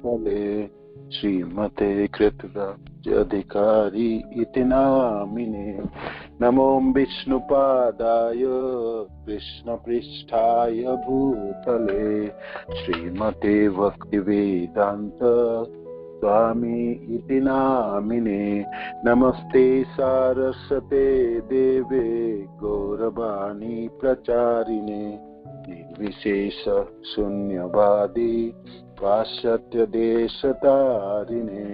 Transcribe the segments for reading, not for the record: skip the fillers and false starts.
भूतले श्रीमते कृतराज्याधिकारी इति नामिने। नमो विष्णुपादाय कृष्णपृष्ठाय भूतले श्रीमते भक्तिवेदांत स्वामी इति नामिने। नमस्ते सारस्वते देवे गौरवाणी प्रचारिणे निर्विशेष शून्यवादी पाश्चात्य देशतारिणे।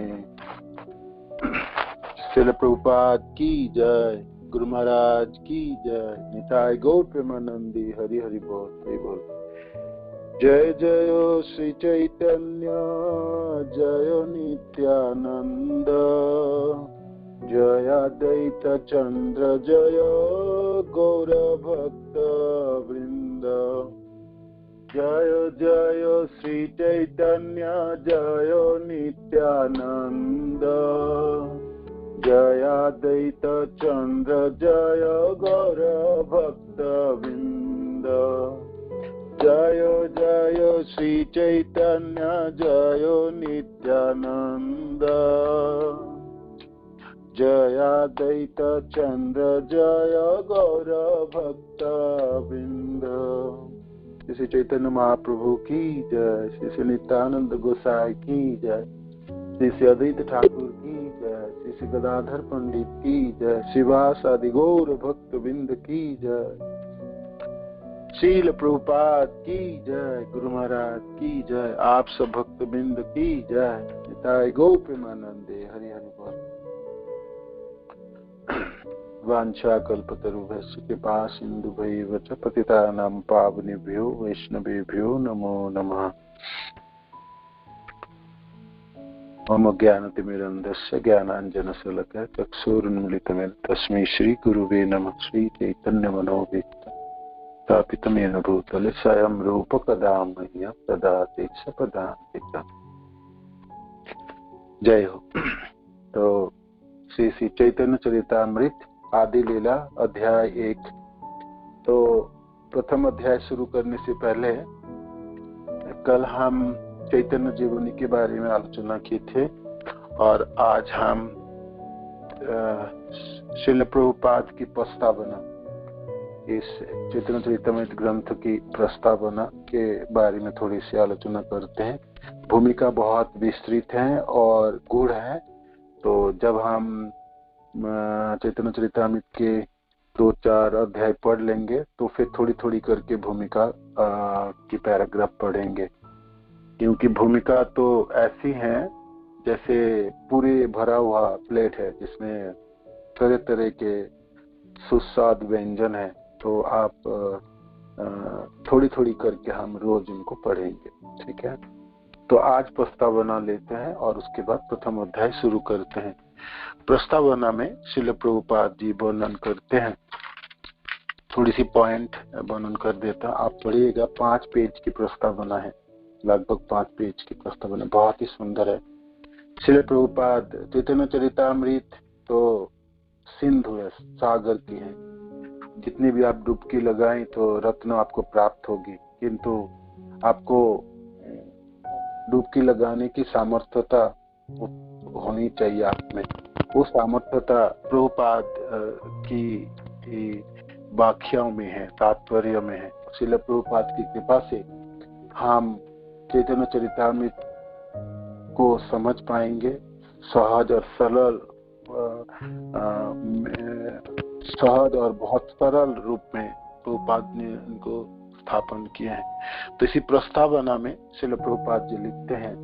श्रील प्रभुपाद की जय, गुरु महाराज की जय, निताय गौर प्रेमानंदी। हरि हरि बोल, हरि बोल। जय जय श्री चैतन्य जय नित्यानंद जय अद्वैत चंद्र जय गौर भक्त वृंद। जय जय श्री चैतन्य जय नित्यानंद जय अद्वैत चंद्र जय गौर भक्त वृंद। जय जय श्री चैतन्य जय नित्यानंद जय अद्वैत चंद्र जय गौर भक्त वृंद। श्री चैतन्य महाप्रभु की जय, श्री नित्यानंद गोसाई की जय, श्री अद्वैत ठाकुर की जय, श्री गदाधर पंडित की जय, श्रीवास आदि गौर भक्त वृंद की जय, श्रील प्रभुपाद की जय, गुरु महाराज की जय, आप सब भक्त वृंद की जय, निताय गौर प्रेमानंदे। हरि हरि बोल। वांछा कल्पतरुभ्यश्च कृपा सिन्धुभ्यैव च पतितानां पावनेभ्यो वैष्णवेभ्यो नमो नमः। मम ज्ञानतिमिरन्धस्य ज्ञानाञ्जनशलाकया चक्षुरुन्मीलितं तस्मै श्रीगुरुवे नमः। श्रीचैतन्यमनोभीष्टं स्थापितं येन भूतले स्वयं रूप कदा मह्यं ददाति स्वपदान्तिकम्। जय हो। तो श्री चैतन्य चरितामृत आदि लीला अध्याय 1। तो प्रथम अध्याय शुरू करने से पहले कल हम चैतन्य जीवनी के बारे में आलोचना की थे और आज हम श्रील प्रभुपाद की प्रस्तावना, इस चैतन्य चरितामृत ग्रंथ की प्रस्तावना के बारे में थोड़ी सी आलोचना करते हैं। भूमिका बहुत विस्तृत है और गूढ़ है, तो जब हम चैतन्य चरितामृत के 2-4 अध्याय पढ़ लेंगे तो फिर थोड़ी थोड़ी करके भूमिका की पैराग्राफ पढ़ेंगे, क्योंकि भूमिका तो ऐसी है जैसे पूरे भरा हुआ प्लेट है जिसमें तरह तरह के सुस्वाद व्यंजन है। तो आप थोड़ी थोड़ी करके हम रोज इनको पढ़ेंगे, ठीक है। तो आज प्रस्तावना लेते हैं और उसके बाद प्रथम अध्याय शुरू करते हैं। प्रस्तावना में श्रील प्रभुपाद जी वर्णन करते हैं, थोड़ी सी पॉइंट वर्णन कर देता। आप पढ़िएगा, 5 पेज की प्रस्तावना है, लगभग 5 पेज की प्रस्तावना, बहुत ही सुंदर है। श्रील प्रभुपाद चैतन्य चरितामृत तो सिंधु है, सागर की है, जितनी भी आप डुबकी लगाएं तो रत्न आपको प्राप्त होगी, किंतु आपको डुबकी लगाने की सामर्थ्यता होनी चाहिए आप में। वो सामर्थ्यता प्रभुपाद की व्याख्याओं में है, तात्पर्य में है। श्रील प्रभुपाद की कृपा से हम चैतन्य चरितामृत को समझ पाएंगे, सहज और सरल, सहज और बहुत सरल रूप में प्रभुपाद ने इनको स्थापन किए हैं। तो इसी प्रस्तावना में श्रील प्रभुपाद जी लिखते हैं,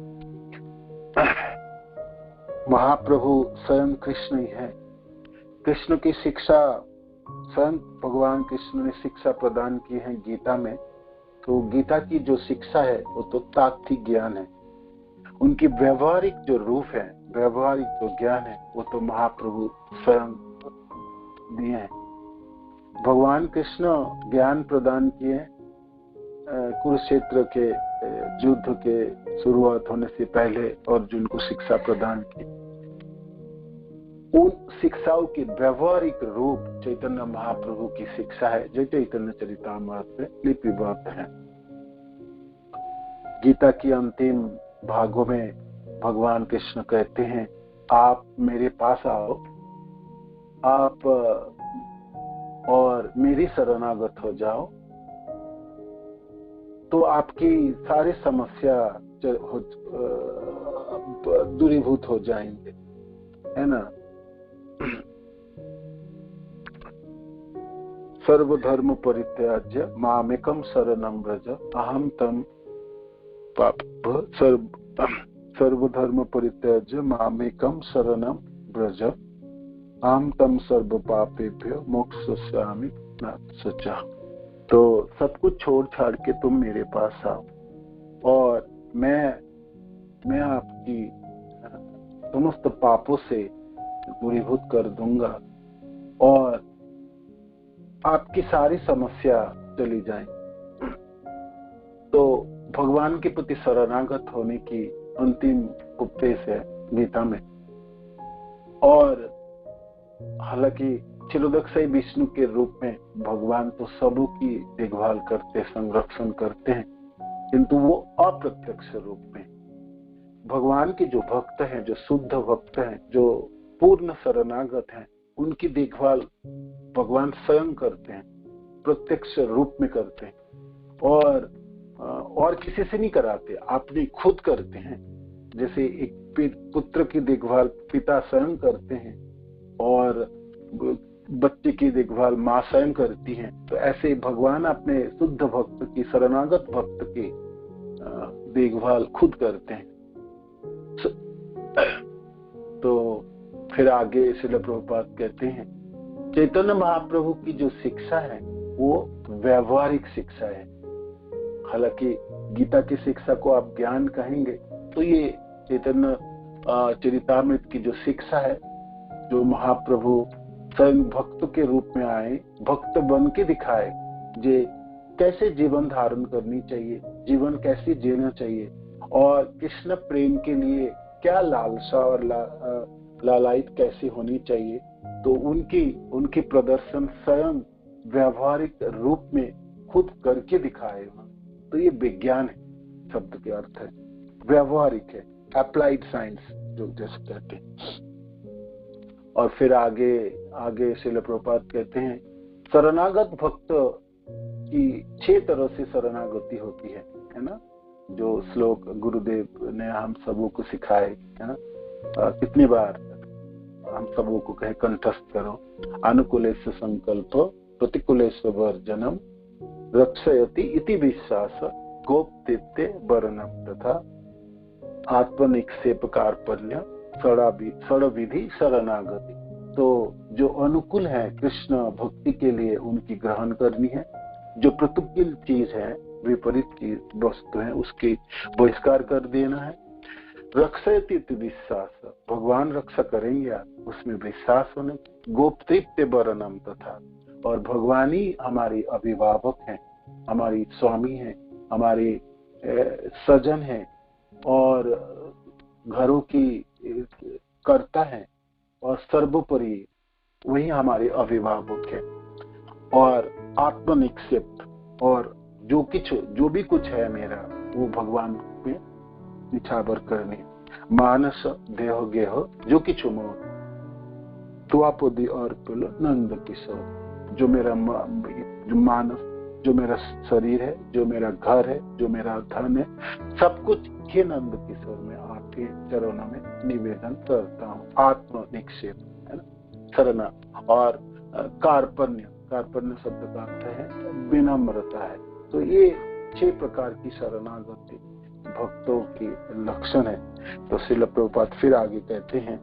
महाप्रभु स्वयं कृष्ण ही है। कृष्ण की शिक्षा, स्वयं भगवान कृष्ण ने शिक्षा प्रदान की है गीता में। तो गीता की जो शिक्षा है वो तो तात्विक ज्ञान है। उनकी व्यवहारिक जो रूप है, व्यवहारिक जो ज्ञान है, वो तो महाप्रभु स्वयं दिए हैं। भगवान कृष्ण ज्ञान प्रदान किए कुरुक्षेत्र के युद्ध के शुरुआत होने से पहले अर्जुन को शिक्षा प्रदान की। उन शिक्षाओं की व्यवहारिक रूप चैतन्य महाप्रभु की शिक्षा है, जो चैतन्य चरितामृत में लिपिबद्ध है। गीता की अंतिम भागों में भगवान कृष्ण कहते हैं, आप मेरे पास आओ, आप और मेरी शरणागत हो जाओ, तो आपकी सारी समस्या दूरीभूत हो जाएंगे, है ना। सर्वधर्म परित्याज्य मामेकम शरणं व्रज अहम तम सर्वधर्म परित्याज्य मामेकम शरणं व्रज अहम तम सर्व पापेभ्यो मोक्षयिष्यामि नाथ सचा। तो सब कुछ छोड़ छाड़ के तुम मेरे पास आओ और मैं आपकी समस्त पापों से दूरीभूत कर दूंगा और आपकी सारी समस्या चली जाए। तो भगवान के प्रति शरणागत होने की अंतिम उपदेश है गीता में। और हालांकि क्षीरोदक्षयी विष्णु के रूप में भगवान तो सबों की देखभाल करते, संरक्षण करते हैं, किंतु वो अप्रत्यक्ष रूप में भगवान के जो भक्त हैं, जो शुद्ध भक्त हैं, जो पूर्ण शरणागत हैं, उनकी देखभाल भगवान स्वयं करते हैं, प्रत्यक्ष रूप में करते हैं और किसी से नहीं कराते, आपने खुद करते हैं। जैसे एक पुत्र की देखभाल पिता स्वयं करते हैं और बच्चे की देखभाल माँ स्वयं करती है, तो ऐसे भगवान अपने शुद्ध भक्त की, शरणागत भक्त की देखभाल खुद करते हैं। तो फिर आगे श्रील प्रभुपाद कहते हैं, चैतन्य महाप्रभु की जो शिक्षा है वो व्यवहारिक शिक्षा है। हालांकि गीता की शिक्षा को आप ज्ञान कहेंगे, तो ये चैतन्य चरितामृत की जो शिक्षा है, जो महाप्रभु स्वयं भक्त के रूप में आए, भक्त बन के दिखाए, जे कैसे जीवन धारण करनी चाहिए, जीवन कैसे जीना चाहिए और कृष्ण प्रेम के लिए क्या लालसा और लालायित कैसे होनी चाहिए, तो उनकी प्रदर्शन स्वयं व्यवहारिक रूप में खुद करके दिखाए। तो ये विज्ञान है, शब्द के अर्थ है व्यवहारिक है, अप्लाइड साइंस जो जैसे कहते हैं। और फिर आगे श्रील प्रभुपाद कहते हैं, शरणागत भक्त की 6 तरह से शरणागति होती है ना, जो श्लोक गुरुदेव ने हम सबों को सिखाए, है ना। कितनी बार हम सबों को कहे कंठस्थ करो, अनुकूलेषु संकल्प प्रतिकूलेषु वर्जनम रक्षयति इति विश्वास गोप्तित्ते वर्णम तथा आत्मनिक्षेप कार्पण्य षड्विधि शरणागति। तो जो अनुकूल है कृष्ण भक्ति के लिए उनकी ग्रहण करनी है, जो प्रतिकूल चीज है, विपरीत चीज वस्तु है, उसकी बहिष्कार कर देना है। रक्षयति विश्वास, भगवान रक्षा करेंगे, उसमें विश्वास होने। गोप्तृत्य वर्णम तथा, और भगवान ही हमारे अभिभावक हैं, हमारी स्वामी हैं, हमारे सजन हैं और घरों की कर्ता है और सर्वोपरि वही हमारे अभिभावक है। और आत्मनिक्षेप, और जो भी कुछ है मेरा वो भगवान में निछावर करने। मानस देह गेह जो किछु मोह तुआपोदी और पुल नंद किशोर, जो मेरा जो मानस, जो मेरा शरीर है, जो मेरा घर है, जो मेरा धन है, सब कुछ हे नंद किशोर में आपके चरणों में निवेदन करता हूँ। आत्म निक्षेप है ना, शरणा। और कार्पण्य शब्द का अर्थ है विनम्रता है। तो ये 6 प्रकार की शरणागति भक्तों की लक्षण है। तो श्रील प्रभुपाद फिर आगे कहते हैं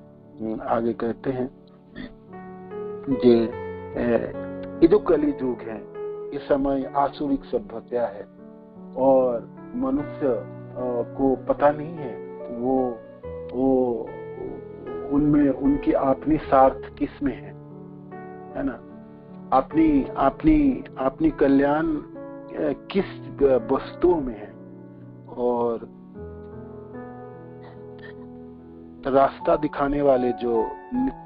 ये जो कली युग है, ये समय आसुरिक सभ्यता है और मनुष्य को पता नहीं है वो उनमें उनकी अपनी स्वार्थ किस में है ना, अपनी कल्याण किस वस्तुओं में है। और रास्ता दिखाने वाले जो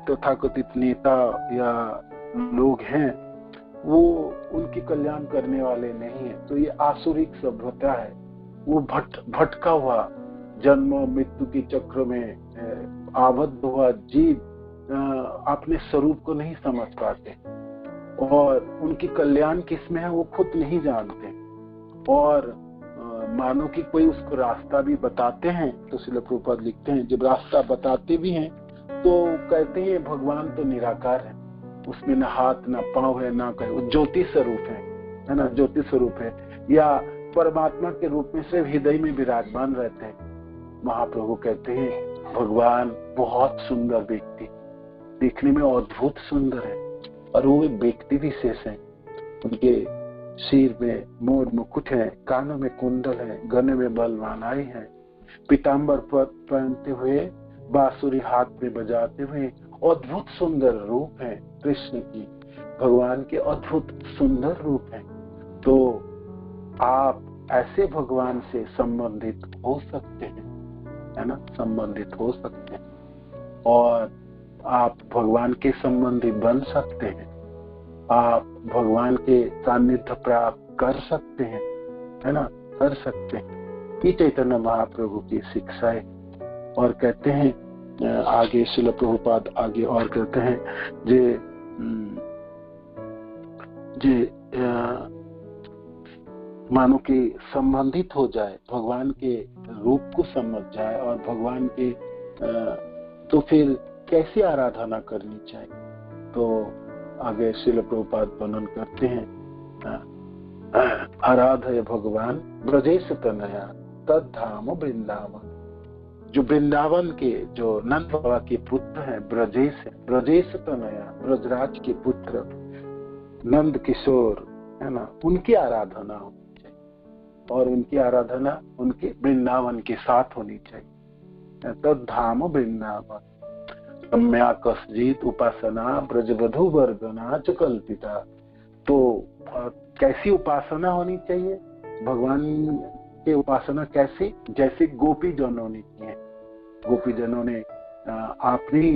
तथाकथित नेता या लोग हैं वो उनकी कल्याण करने वाले नहीं है। तो ये आसुरिक सभ्यता है, वो भटका हुआ जन्म मृत्यु के चक्र में आबद्ध हुआ जीव अपने स्वरूप को नहीं समझ पाते और उनकी कल्याण किसमें है वो खुद नहीं जानते। और मानो कि कोई उसको रास्ता भी बताते हैं तो श्रील प्रभुपाद लिखते हैं जब रास्ता बताते भी हैं तो कहते हैं भगवान तो निराकार है, उसमें ना हाथ ना पांव है ना कहीं, वो ज्योति स्वरूप है ना, ज्योति स्वरूप है, या परमात्मा के रूप में सिर्फ हृदय में विराजमान रहते हैं। महाप्रभु कहते हैं भगवान बहुत सुंदर व्यक्ति, देखने में अद्भुत सुंदर है और वो व्यक्ति विशेष है। उनके सिर में मोर मुकुट है, कानों में कुंडल है, गले में बलवानाई है, पीताम्बर पहनते हुए बांसुरी हाथ में बजाते हुए अद्भुत सुंदर रूप है कृष्ण की, भगवान के अद्भुत सुंदर रूप है। तो आप ऐसे भगवान से संबंधित हो सकते हैं, है ना, संबंधित हो सकते हैं और आप भगवान के संबंधी बन सकते हैं, आप भगवान के सानिध्य प्राप्त कर सकते हैं, है ना, कर सकते हैं। ये चैतन्य महाप्रभु की शिक्षा है। और कहते हैं आगे श्रील प्रभुपाद आगे और कहते हैं मानो कि संबंधित हो जाए, भगवान के रूप को समझ जाए और भगवान के तो फिर कैसी आराधना करनी चाहिए। तो आगे श्रील प्रभुपाद वर्णन करते हैं आराधय भगवान ब्रजेश तनया तद धाम वृंदावन। जो वृंदावन के जो नंद बाबा के पुत्र हैं ब्रजेश है, ब्रजेश तनया ब्रजराज के पुत्र नंद किशोर है ना, उनकी आराधना होनी चाहिए और उनकी आराधना उनके वृंदावन के साथ होनी चाहिए। तद धाम वृंदावन सम्या कस्जित उपासना ब्रजवधु वर्गना च कल्पिता। तो कैसी उपासना होनी चाहिए भगवान की उपासना कैसे, जैसे गोपी जनों ने की है। गोपी जनों ने अपनी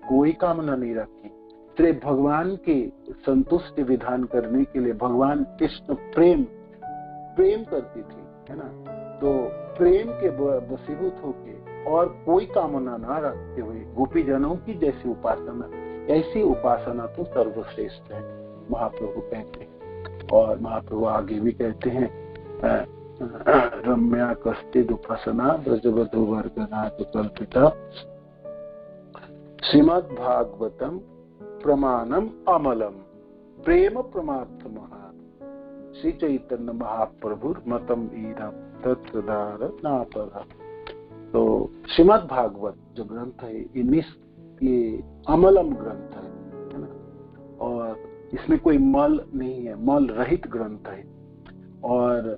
कोई कामना नहीं रखी, सिर्फ भगवान के संतुष्ट विधान करने के लिए भगवान कृष्ण प्रेम करती थी, है ना। तो प्रेम के वशीभूत होके और कोई कामना ना रखते हुए गोपी जनों की जैसी उपासना, ऐसी उपासना तो सर्वश्रेष्ठ है, महाप्रभु कहते हैं। और महाप्रभु आगे भी कहते हैं रम्या कस्तिद उपासना ब्रजवधु वर्गना कल्पिता श्रीमद् भागवतम प्रमाणम अमलम प्रेम प्रमाथ महान श्री चैतन्य महाप्रभु मतम ईदम तत्सदार नापर। तो श्रीमद् भागवत जो ग्रंथ है ये अमलम ग्रंथ है ना, और इसमें कोई मल नहीं है, मल रहित ग्रंथ है। और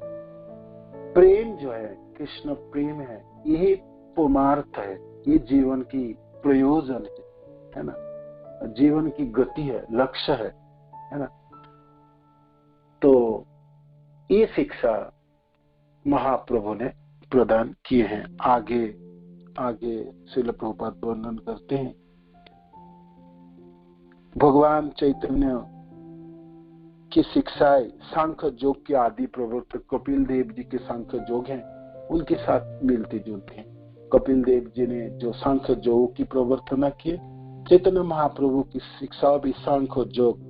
प्रेम जो है कृष्ण प्रेम है, यही परमार्थ है, ये जीवन की प्रयोजन है ना, जीवन की गति है, लक्ष्य है ना। तो ये शिक्षा महाप्रभु ने प्रदान किए हैं। आगे श्रील प्रभुपाद वर्णन करते हैं भगवान चैतन्य की शिक्षाएं सांख्य योग के आदि प्रवर्तक कपिल देव जी के सांख्य योग हैं, उनके साथ मिलती जुलती हैं। कपिल देव जी ने जो सांख्य योग की प्रवर्तना किए, चैतन्य महाप्रभु की शिक्षा भी सांख्य योग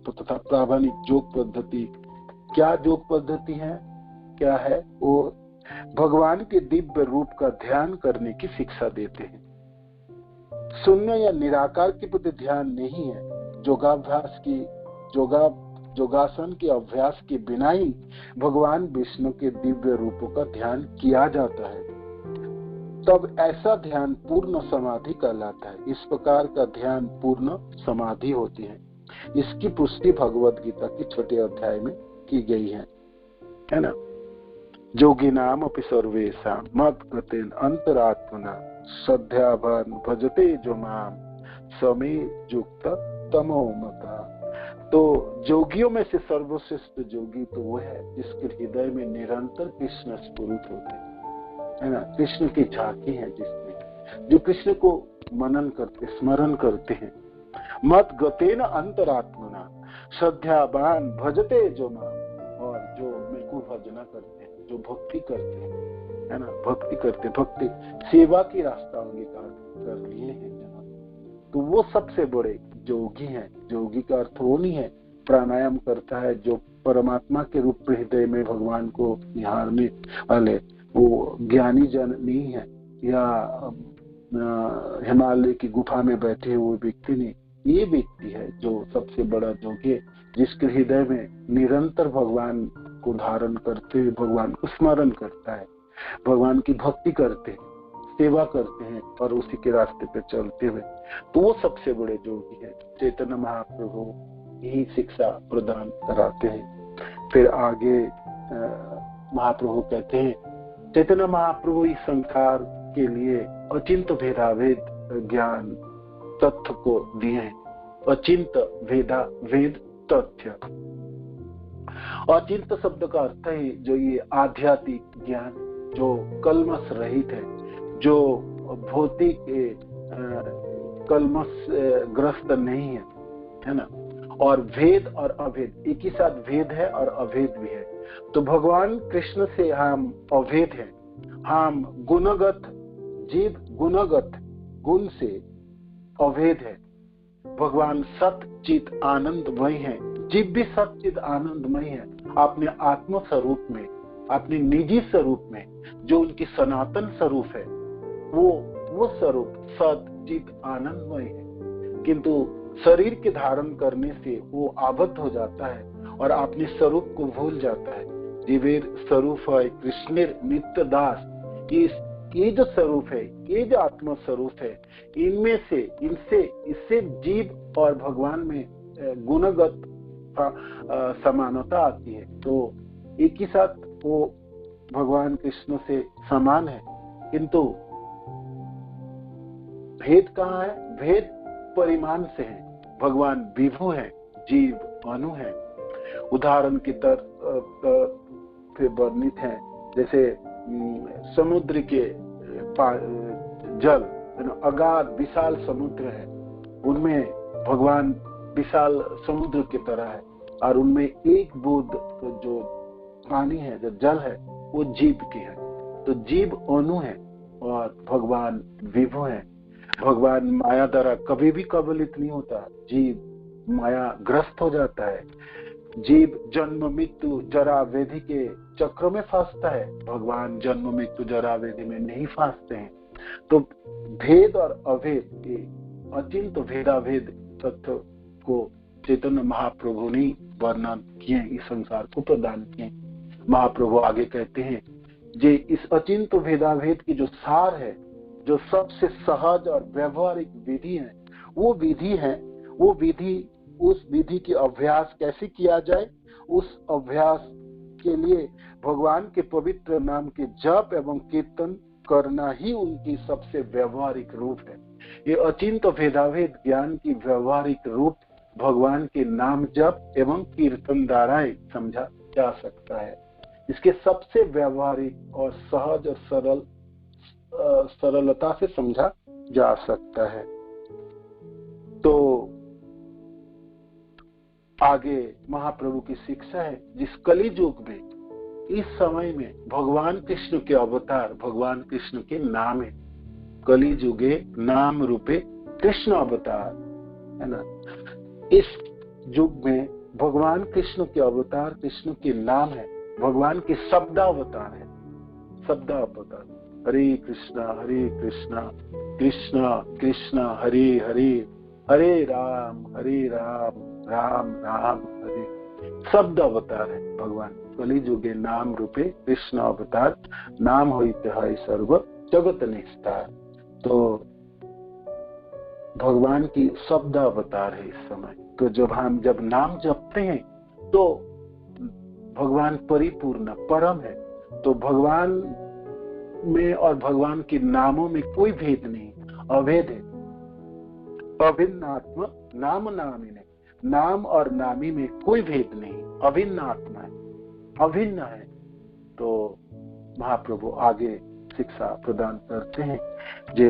तथा प्रामाणिक योग पद्धति। क्या योग पद्धति है, क्या है वो भगवान के दिव्य रूप का ध्यान करने की शिक्षा देते हैं। शून्य या निराकार के प्रति ध्यान नहीं है, योगाभ्यास की योगासन के अभ्यास के बिना ही भगवान विष्णु के दिव्य रूपों का ध्यान किया जाता है, तब ऐसा ध्यान पूर्ण समाधि कहलाता है। इस प्रकार का ध्यान पूर्ण समाधि होती है। इसकी पुष्टि भगवद गीता की छठे अध्याय में की गई है ना। जोगी नाम अपि सर्वेषां मत् गतेन अंतरात्मना श्रद्धावान भजते जो माम समे युक्त तमो मता। तो जोगियों में से सर्वश्रेष्ठ जोगी तो वो है जिसके हृदय में निरंतर कृष्ण स्फुरित होते हैं, है ना, कृष्ण की झांकी है, जिसमें जो कृष्ण को मनन करते स्मरण करते हैं। मत गतेन अंतरात्मना श्रद्धावान भजते जो माम, और जो मेरे को भजना करते हैं, जो भक्ति करते हैं, है ना, भक्ति करते, भक्ति सेवा की रास्ता अंगीकार कर लिए हैं, तो वो सबसे बड़े योगी हैं। योगी का अर्थ वो नहीं है प्राणायाम करता है जो परमात्मा के रूप में हृदय में भगवान को निहारने वाले, वो ज्ञानी जन नहीं है, या हिमालय की गुफा में बैठे हुए व्यक्ति नहीं। ये व्यक्ति है जो सबसे बड़ा योगी है, जिसके हृदय में निरंतर भगवान को धारण करते हुए भगवान को स्मरण करता है, भगवान की भक्ति करते हैं, सेवा करते हैं और उसी के रास्ते पे चलते हुए, तो वो सबसे बड़े योगी है। चैतन्य महाप्रभु यही शिक्षा प्रदान कराते हैं। फिर आगे महाप्रभु कहते हैं, चैतन्य महाप्रभु इस संसार के लिए अचिंत भेदाभेद ज्ञान तथ्य को दिए हैं। अचिंत भेदाभेद तथ्य, अचिंत शब्द का अर्थ है जो ये आध्यात्मिक ज्ञान जो कलमश रहित है, जो भौतिक कलमश ग्रस्त नहीं है, है ना। और भेद और अभेद, एक ही साथ भेद है और अभेद भी है। तो भगवान कृष्ण से हम अभेद हैं, हम गुणगत जीव गुणगत गुण से अभेद है। भगवान सत चित आनंदमय है, जीव भी सत चित आनंदमय है अपने आत्म स्वरूप में, अपने निजी स्वरूप में, जो उनकी सनातन स्वरूप है, वो स्वरूप सत चित आनंदमय है। किंतु शरीर के धारण करने से वो आबद्ध हो जाता है और अपने स्वरूप को भूल जाता है। जीवेर स्वरूप है कृष्णेर नित्य दास, ये जो स्वरूप है, ये जो आत्म स्वरूप है, इनमें से इससे जीव और भगवान में गुणगत समानता आती है। तो एक ही साथ वो भगवान कृष्ण से समान है, किंतु भेद कहाँ है? भेद परिमाण से है। भगवान विभु है, जीव अनु है। उदाहरण की तरह वर्णित है, जैसे समुद्र के जल, अगाध विशाल समुद्र है, उनमें भगवान विशाल समुद्र की तरह है, और उनमें एक बूंद जो पानी है, जो जल है, वो जीव की है। तो जीव अनु है और भगवान विभु है। भगवान माया द्वारा कभी भी कबलित नहीं होता, जीव माया ग्रस्त हो जाता है। जीव जन्म मृत्यु जरा व्याधि के चक्र में फंसता है, भगवान जन्म मृत्यु जरा व्याधि में नहीं फंसते हैं। तो भेद और अभेद के अचिंत भेदाभेद तत्व को चैतन्य महाप्रभु ने वर्णन किए, इस संसार को प्रदान किए। महाप्रभु आगे कहते हैं, जे इस अचिंत भेदाभेद की जो सार है, जो सबसे सहज और व्यवहारिक विधि है, वो विधि उस विधि की अभ्यास कैसे किया जाए? उस अभ्यास के लिए भगवान के पवित्र नाम के जप एवं कीर्तन करना ही उनकी सबसे व्यवहारिक रूप है। ये अचिंत भेदाभेद ज्ञान की व्यवहारिक रूप भगवान के नाम जप एवं कीर्तन द्वारा समझा जा सकता है। इसके सबसे व्यवहारिक और सहज और सरलता से समझा जा सकता है। तो आगे महाप्रभु की शिक्षा है, जिस कली युग में, इस समय में भगवान कृष्ण के अवतार, भगवान कृष्ण के नाम है। कली युगे नाम रूपे कृष्ण अवतार, है ना। इस युग में भगवान कृष्ण के अवतार, कृष्ण के नाम है, भगवान के शब्दावतार है, शब्दावतार। हरे कृष्णा कृष्ण कृष्ण हरे हरे, हरे राम राम राम हरे। शब्द अवतार है भगवान। कली युगे नाम रूपे कृष्ण अवतार, नाम होते है सर्व जगत निस्तार। तो भगवान की शब्द अवतार है इस समय। तो जब नाम जपते हैं तो भगवान परिपूर्ण परम है। तो भगवान में और भगवान के नामों में कोई भेद नहीं, अभेद है। अभिन्न आत्मा नाम नामी ने, नाम और नामी में कोई भेद नहीं, अभिन्न आत्मा है, अभिन्न है। तो महाप्रभु आगे शिक्षा प्रदान करते हैं, जे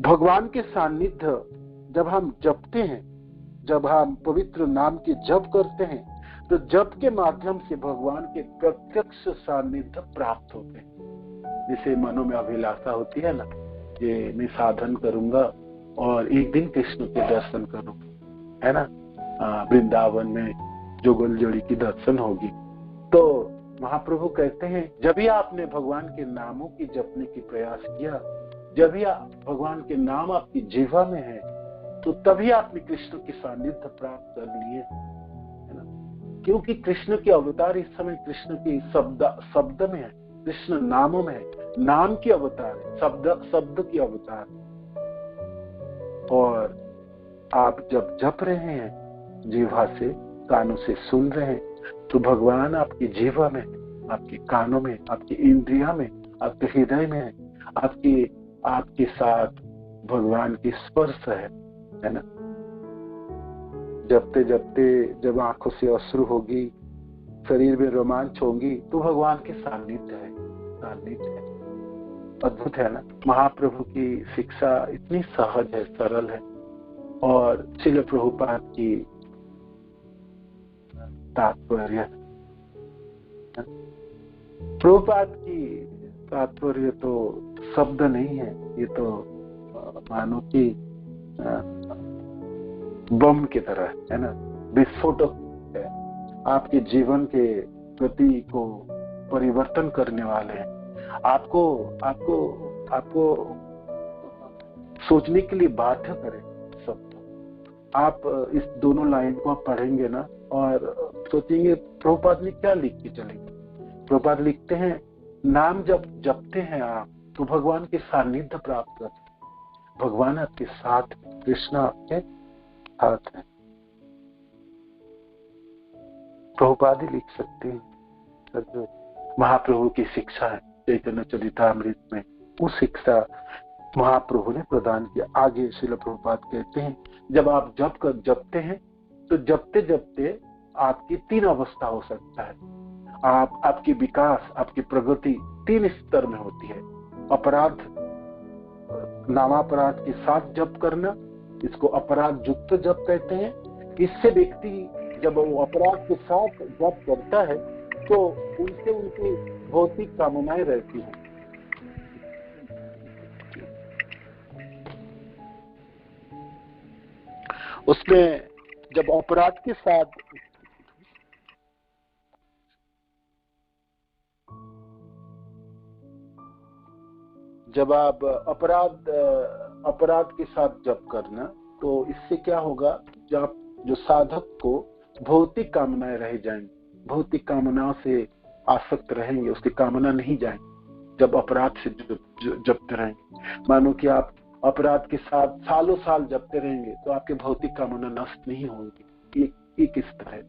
भगवान के सानिध्य जब हम जपते हैं, जब हम पवित्र नाम के जप करते हैं, तो जप के माध्यम से भगवान के प्रत्यक्ष सानिध्य प्राप्त होते हैं। जैसे मनो में अभिलाषा होती है ना, ये मैं साधन करूंगा और एक दिन कृष्ण के दर्शन करूंगा, है ना, वृंदावन में जोगल जोड़ी की दर्शन होगी। तो महाप्रभु कहते हैं जब भी आपने भगवान के नामों की जपने की प्रयास किया, जब भी भगवान के नाम आपकी जीवा में है, तो तभी आपने कृष्ण की सानिध्य प्राप्त कर लिए, है ना। क्योंकि कृष्ण के अवतार इस समय कृष्ण की शब्द में है, कृष्ण नामों में है, नाम की अवतार है, शब्द की अवतार। और आप जब जप रहे हैं जीवा से, कानों से सुन रहे हैं, तो भगवान आपकी जीवा में, आपके कानों में, आपकी इंद्रिया में, आपके हृदय में है, आपके साथ भगवान की स्पर्श है ना। जपते जपते जब आंखों से अश्रु होगी, शरीर में रोमांच होगी, तो भगवान के सानिध्य है। अद्भुत है ना। महाप्रभु की शिक्षा इतनी सहज है, सरल है। और श्रील प्रभुपाद की तात्पर्य, प्रभुपाद की तात्पर्य तो शब्द नहीं है, ये तो मानो कि बम की तरह है ना, विस्फोटक है, आपके जीवन के गति को परिवर्तन करने वाले हैं। आपको सोचने के लिए बाध्य करें शब्द। आप इस दोनों लाइन को आप पढ़ेंगे ना और सोचेंगे प्रभुपाद ने क्या लिख के चलेंगे। प्रभुपाद लिखते हैं, नाम जब जपते हैं आप तो भगवान के सानिध्य प्राप्त करते हैं। भगवान आपके साथ, कृष्ण आपके साथ है। प्रभुपाद ही लिख सकते हैं। महाप्रभु की शिक्षा है चैतन्य चरितामृत में, वो शिक्षा महाप्रभु ने प्रदान किया। आगे श्रील प्रभुपाद कहते हैं, जब आप जपते हैं तो जपते जपते आपकी 3 अवस्था हो सकता है। आपकी विकास, आपकी प्रगति 3 स्तर में होती है। अपराध, नामापराध के साथ जप करना, इसको अपराध युक्त जप कहते हैं। इससे व्यक्ति जब वो अपराध के साथ जप करता है तो उनसे उनकी भौतिक कामनाएं रहती हैं। उसमें जब अपराध के साथ जब आप अपराध के साथ जप करना, तो इससे क्या होगा, जब जो साधक को भौतिक कामनाएं रह जाएंगी, भौतिक कामनाओं से आसक्त रहेंगे, उसकी कामना नहीं जाएंगी जब अपराध से जपते रहेंगे। मानो कि आप अपराध के साथ सालों साल जपते रहेंगे तो आपके भौतिक कामना नष्ट नहीं होंगी। एक स्तर है।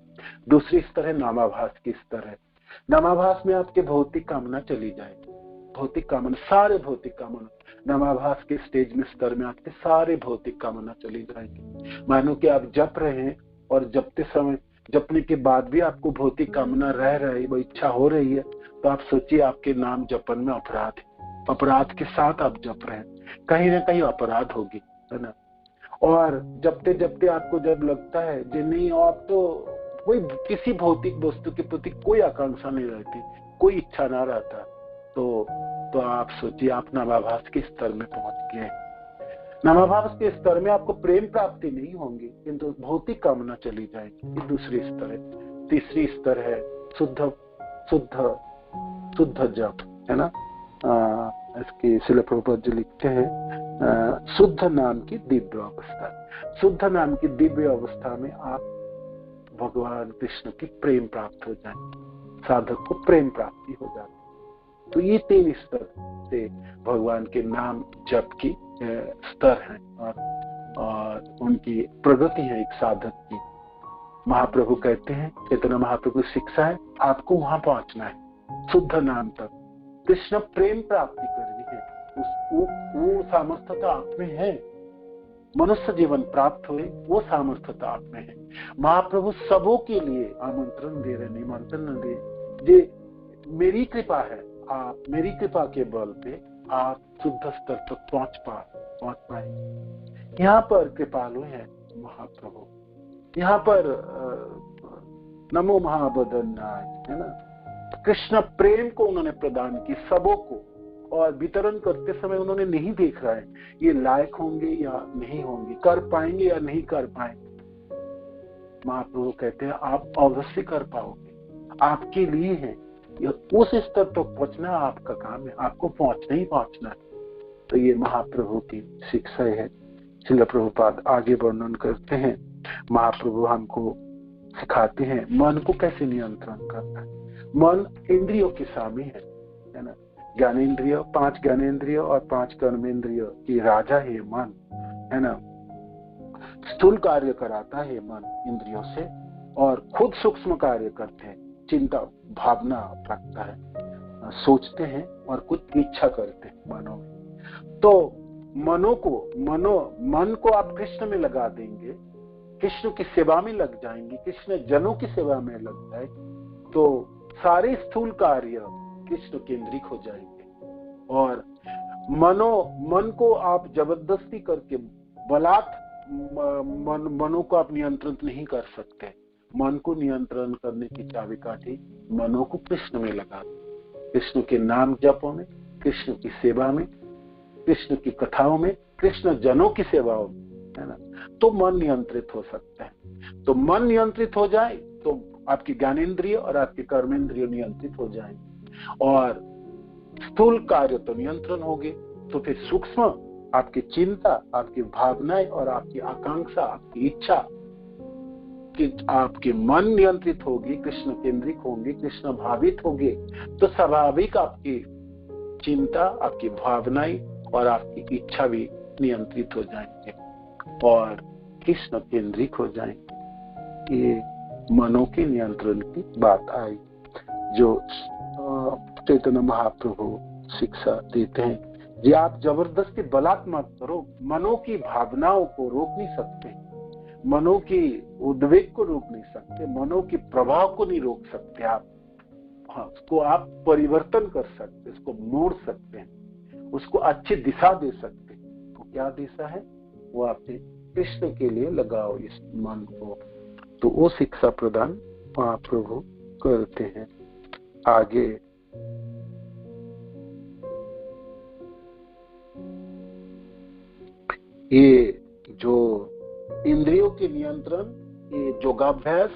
दूसरी स्तर है नामाभास की स्तर है। नामाभास में आपके भौतिक कामना चली जाएगी, भौतिक कामना, सारे भौतिक कामना नामाभास के स्टेज में, स्तर में आपके सारे भौतिक कामना चली जाएंगी। मानो कि आप जप रहे हैं और जपते समय, जपने के बाद भी आपको भौतिक कामना रह रही, वो इच्छा हो रही है, तो आप सोचिए आपके नाम जपन में अपराध है। अपराध के साथ आप जप रहे हैं, कहीं ना कहीं अपराध होगी, है ना। और जपते जपते आपको जब लगता है कि नहीं, आप तो कोई किसी भौतिक वस्तु के प्रति कोई आकांक्षा नहीं रहती, कोई इच्छा ना रहता, तो आप सोचिए आप नामाभास के स्तर में पहुंच गए। नामाभास के स्तर में आपको प्रेम प्राप्ति नहीं होंगी, किंतु भौतिक कामना चली जाएगी। ये दूसरी स्तर है। तीसरी स्तर है शुद्ध शुद्ध शुद्ध जप, है ना। इसकी श्रील प्रभुपाद जी लिखते हैं, शुद्ध नाम की दिव्य अवस्था। शुद्ध नाम की दिव्य अवस्था में आप भगवान कृष्ण की प्रेम प्राप्त हो जाए, साधक को प्रेम प्राप्ति हो जाती। तो ये 3 स्तर से भगवान के नाम जप की स्तर हैं और उनकी प्रगति है एक साधक की। महाप्रभु कहते हैं, चैतन्य महाप्रभु शिक्षा है, आपको वहां पहुंचना है, शुद्ध नाम तक। कृष्ण प्रेम प्राप्ति करनी है, वो सामर्थ्यता आप में है। मनुष्य जीवन प्राप्त हुए वो सामर्थ्यता आप में है। महाप्रभु सबों के लिए आमंत्रण दे रहे, निमंत्रण दे, जे मेरी कृपा है, आप मेरी कृपा के बल पे आप शुद्ध स्तर तक पहुंच पाए। यहाँ पर कृपालु है महाप्रभु। यहाँ पर नमो महाबदनाय, है ना। कृष्ण प्रेम को उन्होंने प्रदान की सबों को, और वितरण करते समय उन्होंने नहीं देख रहा है ये लायक होंगे या नहीं होंगे, कर पाएंगे या नहीं कर पाएंगे। महाप्रभु कहते हैं आप अवश्य कर पाओगे, आपके लिए है, उस स्तर तक पहुंचना आपका काम है, आपको पहुंचना ही पहुंचना है। तो ये महाप्रभु की शिक्षा है। श्रील प्रभुपाद आगे वर्णन करते हैं, महाप्रभु हमको सिखाते हैं मन को कैसे नियंत्रण करना है। मन इंद्रियों के स्वामी है ना। ज्ञानेन्द्रिय, 5 ज्ञानेन्द्रिय और 5 कर्मेंद्रिय की राजा है मन, है ना। स्थूल कार्य कराता है मन इंद्रियों से, और खुद सूक्ष्म कार्य करते हैं, चिंता भावना रखता है, सोचते हैं और कुछ इच्छा करते हैं मनों में। तो मन को आप कृष्ण में लगा देंगे, कृष्ण की सेवा में लग जाएंगे, कृष्ण जनों की सेवा में लग जाए, तो सारे स्थूल कार्य कृष्ण केंद्रित हो जाएंगे। और मन को आप जबरदस्ती करके बलात् मनो को आप नियंत्रण नहीं कर सकते। मन को नियंत्रण करने की चाबिकाठी मनों को कृष्ण में लगा, कृष्ण के नाम जपों में, कृष्ण की सेवा में, कृष्ण की कथाओं में, कृष्ण जनों की सेवाओं में, है ना। तो मन नियंत्रित हो सकता है। तो मन नियंत्रित हो जाए तो आपकी ज्ञानेन्द्रिय और आपके कर्मेंद्रिय नियंत्रित हो जाएंगे, और स्थूल कार्य तो नियंत्रण हो गए। तो फिर सूक्ष्म आपकी चिंता, आपकी भावनाएं और आपकी आकांक्षा, आपकी इच्छा कि आपके मन नियंत्रित होगी, कृष्ण केंद्रित होंगे, कृष्ण भावित होंगे, तो स्वाभाविक आपकी चिंता, आपकी भावनाएं और आपकी इच्छा भी नियंत्रित हो जाएंगे और कृष्ण केंद्रित हो जाएंगे। ये मनों के नियंत्रण की बात आई जो चैतन्य महाप्रभु शिक्षा देते हैं। ये आप जबरदस्ती बलात् मत करो, मनों की भावनाओं को रोक नहीं सकते, मनों की उद्वेग को रोक नहीं सकते, मनों के प्रभाव को नहीं रोक सकते आप। हाँ, उसको आप परिवर्तन कर सकते, उसको मोड़ सकते हैं, उसको अच्छी दिशा दे सकते हैं। तो क्या दिशा है? वो आपने कृष्ण के लिए लगाओ इस मन को। तो वो शिक्षा प्रदान महाप्रभु करते हैं। आगे ये जो इंद्रियों के नियंत्रण, ये योगाभ्यास,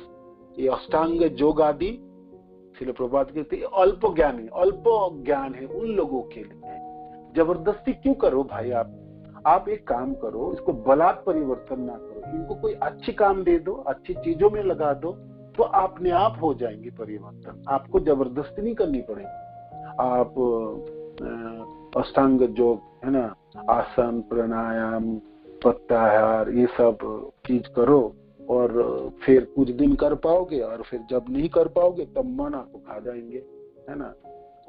ये अष्टांग योग आदि श्रील प्रभुपाद कहते हैं अल्प ज्ञान है उन लोगों के लिए। जबरदस्ती क्यों करो भाई? आप एक काम करो, इसको बलात् परिवर्तन ना करो, इनको कोई अच्छी काम दे दो, अच्छी चीजों में लगा दो, तो अपने आप हो जाएंगे परिवर्तन। आपको जबरदस्ती नहीं करनी पड़ेगी। आप अष्टांग योग, है ना, आसन, प्राणायाम, प्रत्याहार, ये सब चीज करो और फिर कुछ दिन कर पाओगे, और फिर जब नहीं कर पाओगे तब मन आपको खा जाएंगे, है ना।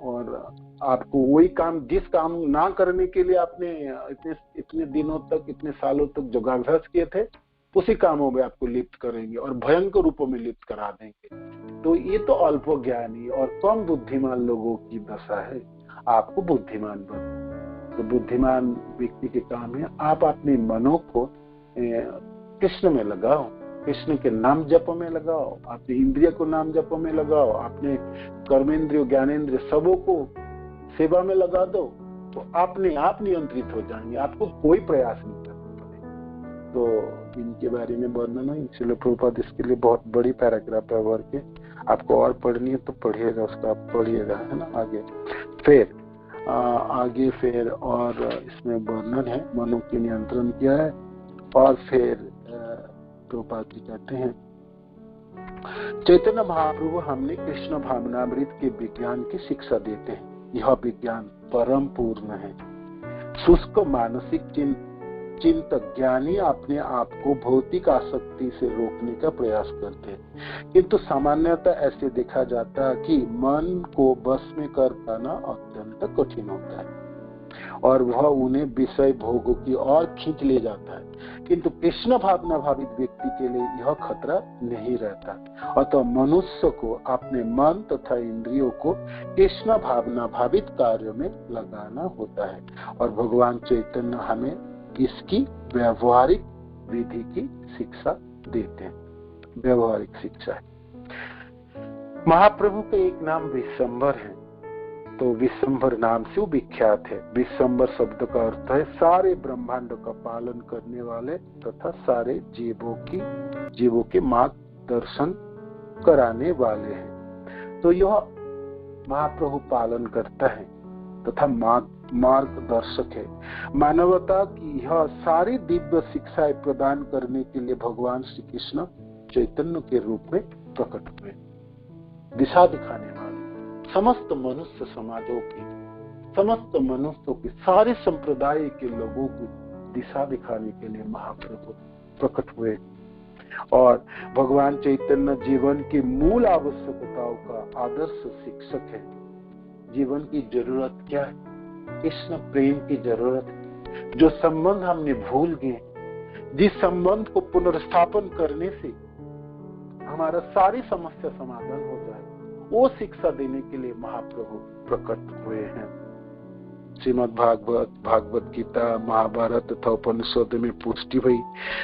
और आपको वही काम, जिस काम ना करने के लिए आपने इतने दिनों तक, इतने सालों तक योगाभ्यास किए थे, उसी कामों में आपको लिप्त करेंगे और भयंकर रूपों में लिप्त करा देंगे। तो ये तो अल्प ज्ञानी और कम बुद्धिमान लोगों की दशा है। आपको बुद्धिमान बनो। तो बुद्धिमान व्यक्ति के काम है आप अपने मनों को कृष्ण में लगाओ, कृष्ण के नाम जप में लगाओ, अपने इंद्रिय को नाम जप में लगाओ, अपने कर्मेंद्रिय ज्ञानेंद्रिय सबों को सेवा में लगा दो, तो अपने आप नियंत्रित हो जाएंगे। आपको कोई प्रयास नहीं करना पड़ेगा। तो इनके बारे में वर्णन है, इसलिए प्रभुपाद इसके लिए बहुत बड़ी पैराग्राफ है वर्ग के। आपको और पढ़नी है तो पढ़िएगा, उसका आप पढ़िएगा, है ना। आगे फिर और इसमें वर्णन है मनों की नियंत्रण किया है। और फिर प्रभुपाद जी कहते हैं, चैतन्य महाप्रभु हमने कृष्ण भावनामृत के विज्ञान की शिक्षा देते हैं। यह विज्ञान परम पूर्ण है। शुष्क मानसिक चिंतक ज्ञानी अपने आप को भौतिक आसक्ति से रोकने का प्रयास करते हैं, किंतु सामान्यतः ऐसे देखा जाता है कि मन को बस में कर पाना अत्यंत कठिन होता है और वह उन्हें विषय भोगों की ओर खींच ले जाता है। किंतु कृष्ण भावना भावित व्यक्ति के लिए यह खतरा नहीं रहता। अतः मनुष्य को अपने मन तथा इंद्रियों को कृष्ण भावना भावित कार्यों में लगाना होता है और भगवान चैतन्य हमें इसकी व्यावहारिक विधि की शिक्षा देते हैं। व्यावहारिक शिक्षा है। महाप्रभु का एक नाम विश्वंभर है, तो विश्वंभर नाम से वो विख्यात है। विश्वंभर शब्द का अर्थ है सारे ब्रह्मांड का पालन करने वाले तथा सारे जीवों के मार्गदर्शन कराने वाले हैं। तो यह महाप्रभु पालन करता है तथा मार्गदर्शक है। मानवता की यह सारी दिव्य शिक्षाएं प्रदान करने के लिए भगवान श्री कृष्ण चैतन्य के रूप में प्रकट हुए। दिशा दिखाने वाले समस्त मनुष्य समाजों की, समस्त मनुष्यों की, सारे संप्रदाय के लोगों को दिशा दिखाने के लिए महाप्रभु प्रकट हुए। और भगवान चैतन्य जीवन की मूल आवश्यकताओं का आदर्श शिक्षक है। जीवन की जरूरत क्या है? कृष्ण प्रेम की जरूरत है। जो संबंध हमने भूल गए, जिस संबंध को पुनर्स्थापन करने से हमारा सारी समस्या समाधान हो जाए, वो शिक्षा देने के लिए महाप्रभु प्रकट हुए हैं। श्रीमद् भागवत गीता, महाभारत तथा उपनिषद में पुष्टि हुई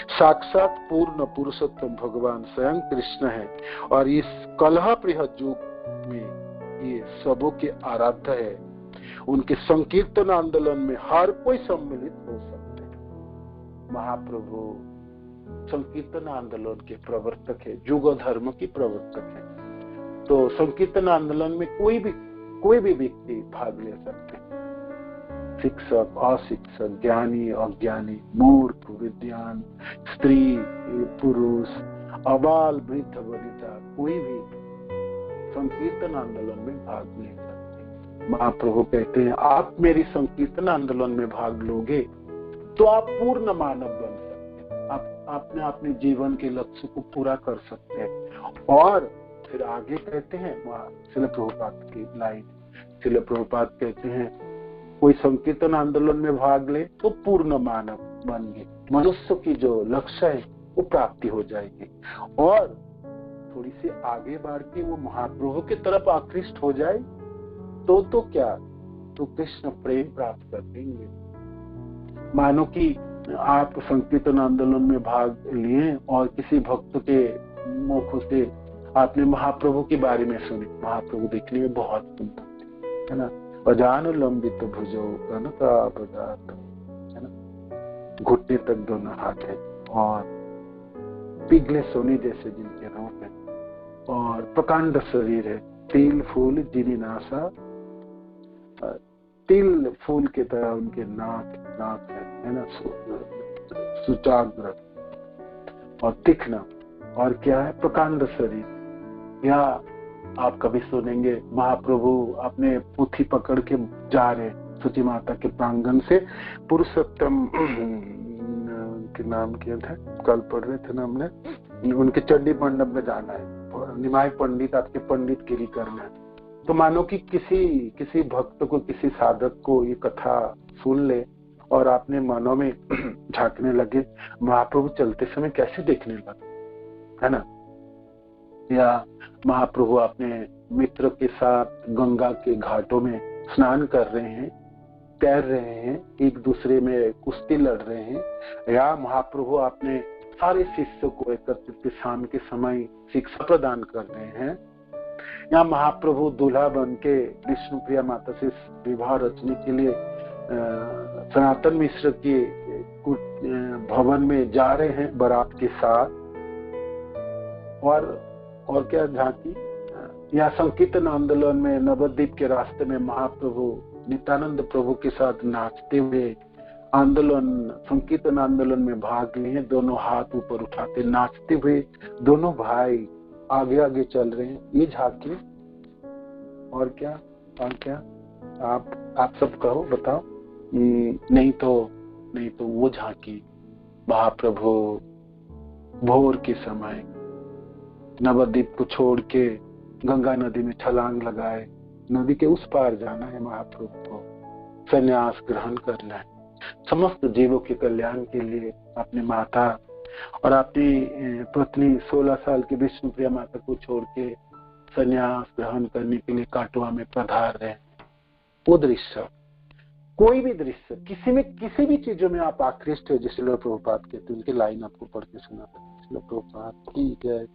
साक्षात पूर्ण पुरुषोत्तम भगवान स्वयं कृष्ण है। और इस कलह बृहद युग में ये सबों के आराध्य है। उनके संकीर्तन आंदोलन में हर कोई सम्मिलित हो सकते हैं। महाप्रभु संकीर्तन आंदोलन के प्रवर्तक है, युग धर्म की प्रवर्तक है। तो संकीर्तन आंदोलन में कोई भी व्यक्ति भाग ले सकते हैं। शिक्षक, अशिक्षक, ज्ञानी, अज्ञानी, मूर्ख, विद्वान, स्त्री, पुरुष, अबाल, वृद्ध, वनिता, कोई भी संकीर्तन आंदोलन में भाग ले सकते हैं। महाप्रभु कहते हैं, आप मेरी संकीर्तन आंदोलन में भाग लोगे तो आप पूर्ण मानव बन सकते हैं। आप अपने जीवन के लक्ष्य को पूरा कर सकते हैं। और फिर आगे कहते हैं श्रील प्रभुपाद की लाइन, श्रील प्रभुपाद कहते हैं, कोई संकीर्तन आंदोलन में भाग ले तो पूर्ण मानव बन गए, मनुष्य की जो लक्ष्य है वो प्राप्ति हो जाएगी। और थोड़ी सी आगे बढ़ के वो महाप्रभु की तरफ आकृष्ट हो जाए तो क्या, तो कृष्ण प्रेम प्राप्त कर लेंगे। मानो कि आप संकीर्तन आंदोलन में भाग लिए और किसी भक्त के मुख से आपने महाप्रभु के बारे में सुने। महाप्रभु देखने में बहुत सुंदर है ना, अजानु लंबित भुजो कनकाबदात है ना, घुटने तक दोनों हाथ है और पिघले सोने जैसे जिनके रूप है और प्रकांड शरीर है, तिल फूल जिनी नासा, तिल फूल के तरह उनके नाक है ना, सुचाग्र और तीक्ष्ण, और क्या है, प्रकांड शरीर। या आप कभी सुनेंगे महाप्रभु अपने पुथी पकड़ के जा रहे सुचि माता के प्रांगण से, पुरुषोत्तम के नाम किया था, कल पढ़ रहे थे ना हमने, उनके चंडी मंडप में जाना है, निमाय पंडित आपके पंडित गिरी करना है। तो मानो कि किसी भक्त को, किसी साधक को ये कथा सुन ले और अपने मनों में झांकने लगे, महाप्रभु चलते समय कैसे देखने लगे, है ना। या महाप्रभु अपने मित्र के साथ गंगा के घाटों में स्नान कर रहे हैं, तैर रहे हैं, एक दूसरे में कुश्ती लड़ रहे हैं। या महाप्रभु अपने सारे शिष्यों को एकत्रित शाम के समय शिक्षा प्रदान कर रहे हैं। या महाप्रभु दूल्हा बन के विष्णु प्रिया माता से विवाह रचने के लिए सनातन मिश्र के भवन में जा रहे हैं बारात के साथ। और क्या झांकी, या संकीर्तन आंदोलन में नवद्वीप के रास्ते में महाप्रभु नित्यानंद प्रभु के साथ नाचते हुए संकीर्तन आंदोलन में भाग लिए, दोनों हाथ ऊपर उठाते नाचते हुए दोनों भाई आगे आगे चल रहे हैं, ये झांकी। और क्या आप सब कहो, बताओ। नहीं तो वो झांकी महाप्रभु भोर के समय नवद्वीप को छोड़ के गंगा नदी में छलांग लगाए, नदी के उस पार जाना है, महाप्रभु को संन्यास ग्रहण करना है, समस्त जीवों के कल्याण के लिए अपनी माता और अपनी पत्नी 16 साल की विष्णु प्रिया माता को छोड़ के संन्यास ग्रहण करने के लिए काटवा में पधार रहे। वो दृश्य, कोई भी दृश्य, किसी भी चीजों में आप आकृष्ट हो, जैसे लोग प्रभुपाद कहते हैं, उनकी लाइन आपको पढ़ के सुना। प्रभुपाद की जय।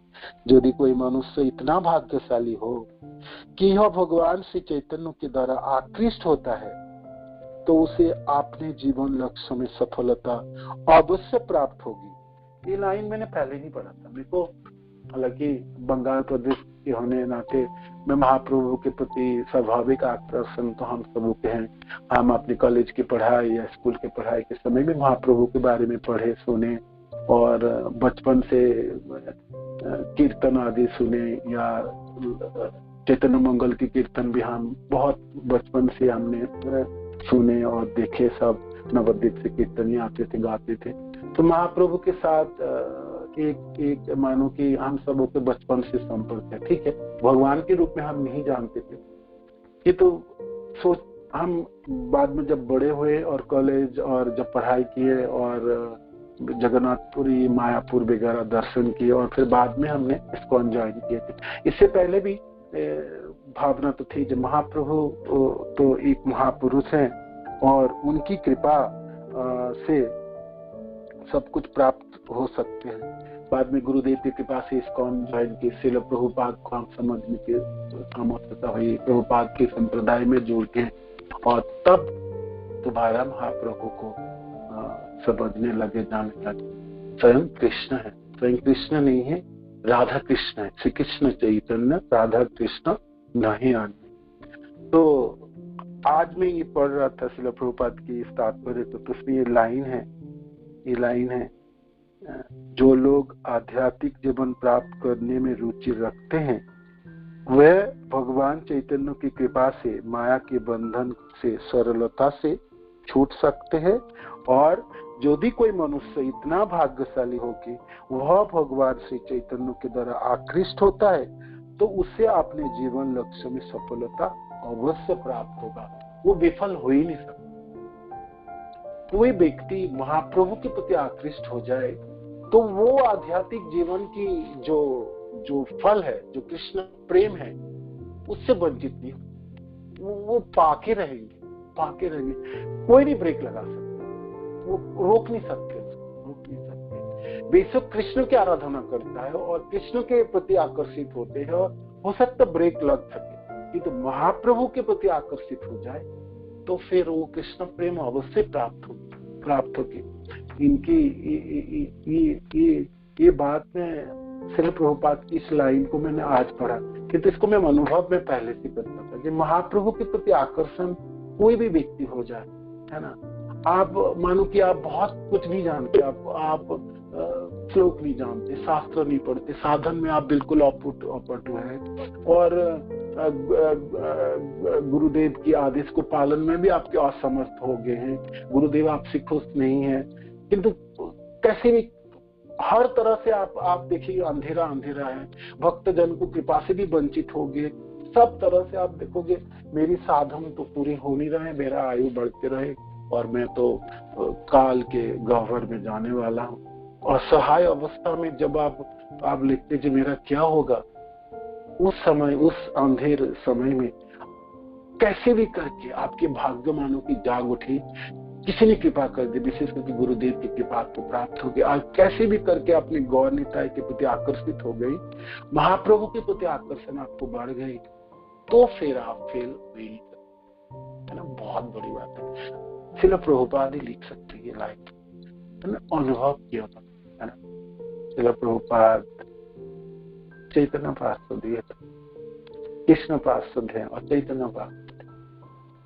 यदि कोई मनुष्य इतना भाग्यशाली हो कि यह भगवान श्री चैतन्य के द्वारा आकृष्ट होता है, तो उसे अपने जीवन लक्ष्य में सफलता अवश्य प्राप्त होगी। ये लाइन मैंने पहले नहीं पढ़ा था। मेरे को हालांकि बंगाल प्रदेश के होने नाते मैं महाप्रभु के प्रति स्वाभाविक आकर्षण तो हम सबों के हैं। हम अपने कॉलेज की पढ़ाई या स्कूल की पढ़ाई के समय में महाप्रभु के बारे में पढ़े सुने, और बचपन से कीर्तन आदि सुने, या चैतन्य मंगल की कीर्तन भी हम बहुत बचपन से हमने सुने और देखे। सब नवद्वीप से कीर्तन आते थे, गाते थे। तो महाप्रभु के साथ एक मानो कि हम सबों के बचपन से संपर्क है। ठीक है, भगवान के रूप में हम नहीं जानते थे। ये तो सोच हम बाद में जब बड़े हुए और कॉलेज और जब पढ़ाई किए और जगन्नाथपुरी, मायापुर वगैरह दर्शन किए, और फिर बाद में हमने इस्कॉन ज्वाइन किए थे। इससे पहले भी भावना तो थी जो महाप्रभु तो एक महापुरुष हैं और उनकी कृपा से सब कुछ प्राप्त हो सकते हैं। बाद में गुरुदेव की कृपा से इस्कॉन ज्वाइन की, श्रील प्रभुपाद को हम समझने की समर्थता हुई, प्रभुपाद के संप्रदाय में जुड़ के, और तब दोबारा महाप्रभु को समझने लगे, जानने लगे। स्वयं कृष्ण है, स्वयं कृष्ण नहीं है, राधा कृष्ण है। श्री कृष्ण चैतन्य, राधा कृष्ण नहीं अन्य। तो आज मैं ये पढ़ रहा था श्रील प्रभुपाद की इस तात्पर्य, तो उसमें ये लाइन है, जो लोग आध्यात्मिक जीवन प्राप्त करने में रुचि रखते हैं वह भगवान चैतन्य की कृपा से माया के बंधन से सरलता से छूट सकते हैं। और यदि कोई मनुष्य इतना भाग्यशाली हो कि वह भगवान श्री चैतन्य के द्वारा आकृष्ट होता है, तो उसे अपने जीवन लक्ष्य में सफलता अवश्य प्राप्त होगा। वो विफल हो ही नहीं सकता। कोई व्यक्ति महाप्रभु के प्रति आकृष्ट हो जाए तो वो आध्यात्मिक जीवन की जो फल है, जो कृष्ण प्रेम है, उससे वंचित नहीं, वो पाके रहेंगे। कोई नहीं ब्रेक लगा सकता, वो रोक नहीं सकते। बेशक कृष्ण की आराधना करता है और कृष्ण के प्रति आकर्षित होते हैं, और हो सकता ब्रेक लग सके, कि तो महाप्रभु के प्रति आकर्षित हो जाए तो फिर वो कृष्ण प्रेम अवश्य प्राप्त होगी। इनकी ये बात में श्रील प्रभुपाद की इस लाइन को मैंने आज पढ़ा, किंतु इसको मैं अनुभव में पहले से करता था कि महाप्रभु के प्रति आकर्षण कोई भी व्यक्ति हो जाए, है ना। आप मानो कि आप बहुत कुछ नहीं जानते, आप श्लोक नहीं जानते, शास्त्र नहीं पढ़ते, साधन में आप बिल्कुल अपटू हैं, और गुरुदेव की आदेश को पालन में भी आपके असमर्थ हो गए हैं, गुरुदेव आपसे खुश नहीं है। किंतु कैसे भी हर तरह से आप देखिए अंधेरा है, भक्त जन को कृपा से भी वंचित हो गए। सब तरह से आप देखोगे मेरी साधन तो पूरी हो नहीं रहे, मेरा आयु बढ़ते रहे, और मैं तो काल के गह्वर में जाने वाला हूँ। और सहाय अवस्था में जब आप लिखते जो मेरा क्या होगा, उस समय, उस अंधेर समय में कैसे भी करके आपके भाग्य मानो की जाग उठी, किसी ने कृपा कर दी, विशेष करके गुरुदेव की कृपा आपको प्राप्त हो गई। आज कैसे भी करके अपने गौर निताय के प्रति आकर्षित हो गई, महाप्रभु के प्रति आकर्षण आपको बढ़ गई, तो फिर आप फेल हुई, है ना। बहुत बड़ी बात है। श्रील प्रभुपाद ही लिख सकते ये लाइन, है ना, अनुभव किया था, है ना। श्रील प्रभुपाद चैतन्य पार्षद है, कृष्ण पार्षद है और चैतन्य पार्षद।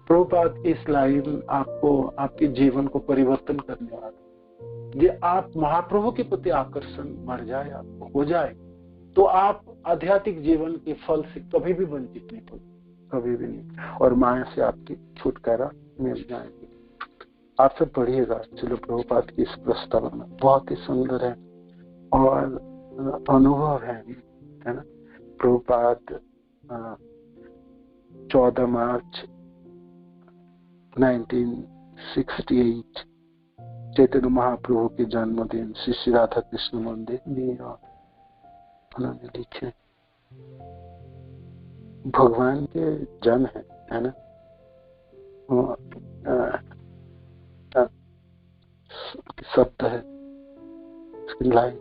प्रभुपाद की इस लाइन आपको आपके जीवन को परिवर्तन करने वाला। ये आप महाप्रभु के प्रति आकर्षण बढ़ जाए, आपको हो जाए, तो आप आध्यात्मिक जीवन के फल से कभी भी वंचित नहीं हो, कभी भी नहीं, और माया से आपकी छुटकारा मिल जाएगी। आप सब पढ़िएगा श्रील प्रभुपाद की इस प्रस्तावना, बहुत ही सुंदर है और अनुभव है ना। प्रभुपाद 14 मार्च 1968 चैतन्य महाप्रभु के जन्मदिन श्री राधा कृष्ण मंदिर में उन्होंने लिखे, भगवान के जन है ना। शब्द है लाइन,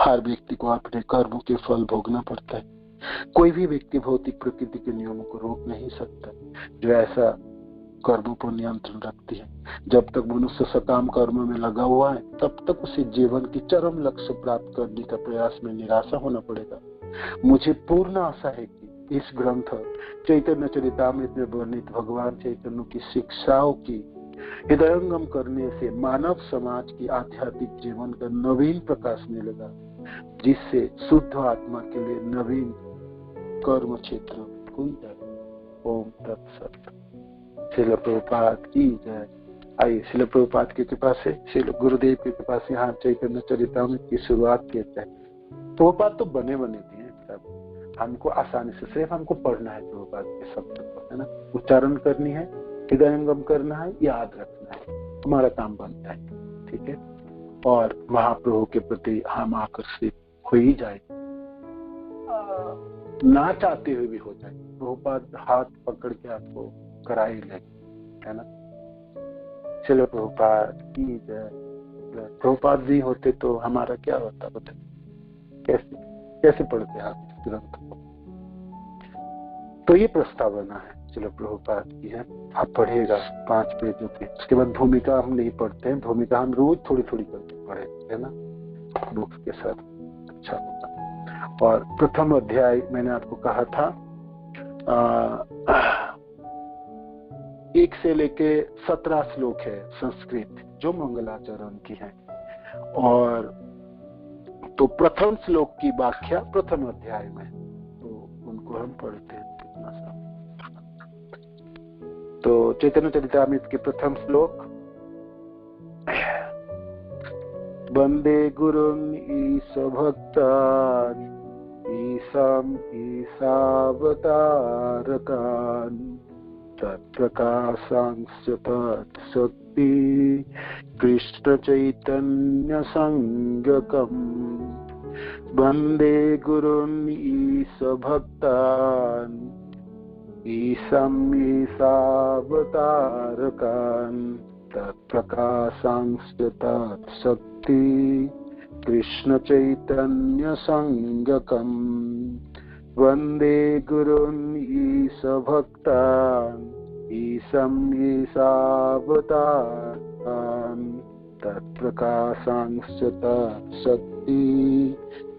हर व्यक्ति को अपने कर्मों के फल भोगना पड़ता है। कोई भी व्यक्ति भौतिक प्रकृति के नियमों को रोक नहीं सकता जो ऐसा कर्मों पर नियंत्रण रखती है। जब तक मनुष्य सकाम कर्म में लगा हुआ है तब तक उसे जीवन की चरम लक्ष्य प्राप्त करने का प्रयास में निराशा होना पड़ेगा। मुझे पूर्ण आशा है कि इस ग्रंथ चैतन्य चरितामृत में वर्णित भगवान चैतन्य की शिक्षाओं की हृदयंगम करने से मानव समाज की आध्यात्मिक जीवन का नवीन प्रकाश मिलेगा, जिससे शुद्ध आत्मा के लिए नवीन कर्म क्षेत्र खुल जाए। ओम तत्सत। श्रील प्रभुपाद की जय। आइए श्रील प्रभुपाद की कृपा से, श्रील गुरुदेव की कृपा से यहाँ चैतन्य चरितामृत की शुरुआत की जाए। प्रभुपाद तो बने भी हैं सब, हमको आसानी से सिर्फ हमको पढ़ना है प्रभुपाद के शब्द को, है ना, उच्चारण करनी है, हृदयंगम करना है, याद रखना है, हमारा काम बनता है। ठीक है, और महाप्रभु के प्रति हम आकर्षित हो ही जाए, ना चाहते हुए भी हो जाए। प्रभुपाद हाथ पकड़ के आपको करा ही ले, है ना। चलो प्रभुपाद की जय। प्रभुपाद जी होते तो हमारा क्या होता बताइए, कैसे पढ़ते आप इस ग्रंथ को। तो ये प्रस्तावना है, चलो प्रभुपाद की है, आप पढ़िएगा 5 पेजों के। उसके बाद भूमिका हम नहीं पढ़ते हैं, भूमिका हम रोज थोड़ी थोड़ी करके पढ़े, है ना, बुक्स के साथ, अच्छा होता। और प्रथम अध्याय मैंने आपको कहा था 1 से लेके 17 श्लोक है संस्कृत जो मंगलाचरण की है, और तो प्रथम श्लोक की व्याख्या प्रथम अध्याय में, तो उनको हम पढ़ते हैं कितना सा। तो चैतन्य चरितामृत के प्रथम श्लोक, वंदे गुरुन् ईश भक्तान् ईशाम् ईशावतारकान् तत्प्रकाशांश्च तत्शक्ति कृष्ण चैतन्य संगकम्। वंदे गुरुन् ईश भक्तान् ईशाम् ईशावतारकान् तत्प्रकाशांश्च तत्शक्ति कृष्ण चैतन्य संगकम्। वंदे गुरुन् ईश भक्तान् ईशम् ईशावतारकान् तत्प्रकाशांश्च तत्शक्ति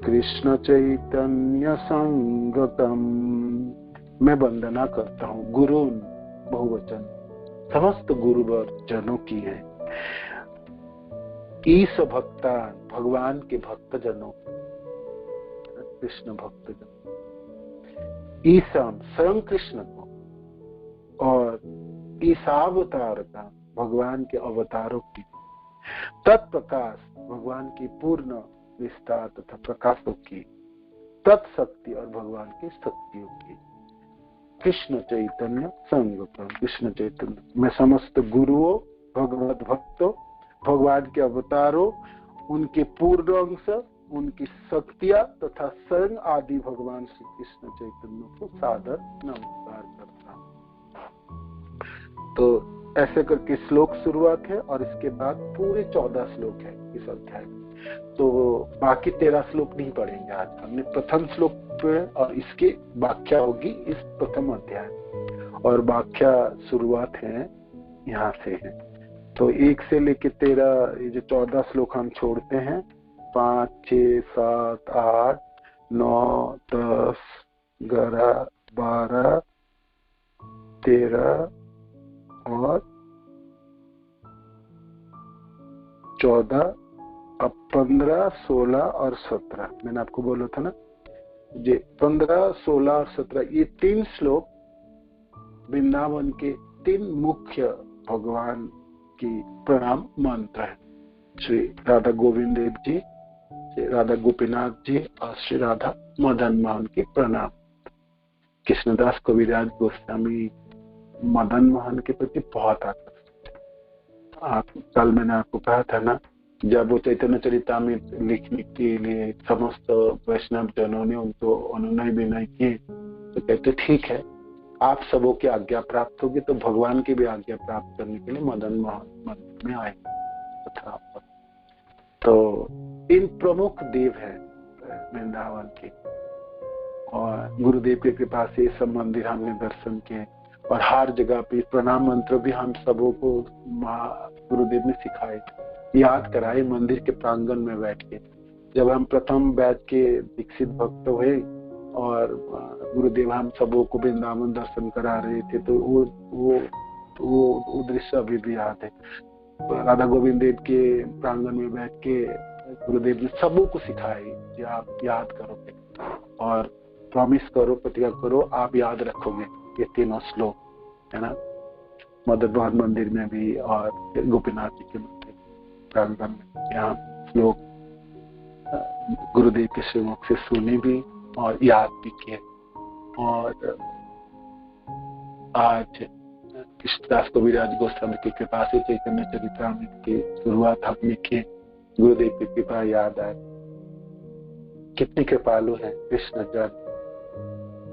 कृष्ण चैतन्य संगकम्। मैं वंदना करता हूँ गुरुन् बहुवचन समस्त गुरुवर जनों की है, ईश भक्तान भगवान के भक्त जनों, कृष्ण भक्त जन, ईशाम स्वयं कृष्ण को, और ईशावतार का भगवान के अवतारों की, तत्प्रकाश भगवान की पूर्ण विस्तार तथा प्रकाशों की, तत्शक्ति और भगवान की शक्तियों की, कृष्ण चैतन्य संगम। कृष्ण चैतन्य में समस्त गुरुओं, भगवत भक्तों, भगवान के अवतारों, उनके पूर्ण अंश, उनकी शक्तियां तथा स्वयं आदि भगवान श्री कृष्ण चैतन्य को सादर नमस्कार करता हूं। तो ऐसे करके श्लोक शुरुआत है, और इसके बाद पूरे 14 श्लोक है इस अध्याय में। तो बाकी 13 श्लोक नहीं पढ़ेंगे आज, हमने प्रथम श्लोक पे, और इसकी व्याख्या होगी इस प्रथम अध्याय, और व्याख्या शुरुआत है यहाँ से है। तो 1 से लेके 13 ये जो 14 श्लोक हम छोड़ते हैं, 5, 6, 7, 8, 9, 10, 11, 12, 13 और 14, अब 15, 16 और 17 मैंने आपको बोला था ना, ये 15, 16 और 17 ये 3 श्लोक वृंदावन के 3 मुख्य भगवान की प्रणाम मंत्र है। श्री राधा गोविंद देव जी, श्री राधा गोपीनाथ जी और श्री राधा मदन मोहन की प्रणाम। कृष्णदास कविराज गोस्वामी मदन मोहन के प्रति बहुत आकर्षित है। कल मैंने आपको कहा था ना, जब वो चैतन्य चरितामृत लिखने के लिए समस्त वैष्णव जनों ने उनको अनुनय विनय किए, तो कहते ठीक है, आप सबों की आज्ञा प्राप्त होगी तो भगवान की भी आज्ञा प्राप्त करने के लिए मदन मोहन मंदिर में आए। तो इन प्रमुख देव हैं वृंदावन के, और गुरुदेव की कृपा से सब मंदिर हमने दर्शन किए, और हर जगह पे प्रणाम मंत्र भी हम सबों को गुरुदेव ने सिखाए, याद कराए मंदिर के प्रांगण में बैठ के। जब हम प्रथम बैठ के दीक्षित भक्त हुए और गुरुदेव हम सबों को वृंदावन दर्शन करा रहे थे, तो वो दृश्य अभी भी याद है। राधा गोविंद देव के प्रांगण में बैठ के गुरुदेव ने सबों को सिखाए कि आप याद करोगे और प्रॉमिस करो, प्रतिज्ञा करो, आप याद रखोगे ये तीनों श्लोक, है ना। मदन मोहन मंदिर में भी और गोपीनाथ जी के मंदिर प्रांगण में यहाँ श्लोक गुरुदेव के श्रीमुख से सुने भी और याद भी किए। और आज कृष्णदास कविराज गोस्वामी की कृपा से चैतन्य चरितामृत की शुरुआत हमने की, गुरुदेव की कृपा याद आए। कितने कृपालु है कृष्ण जन,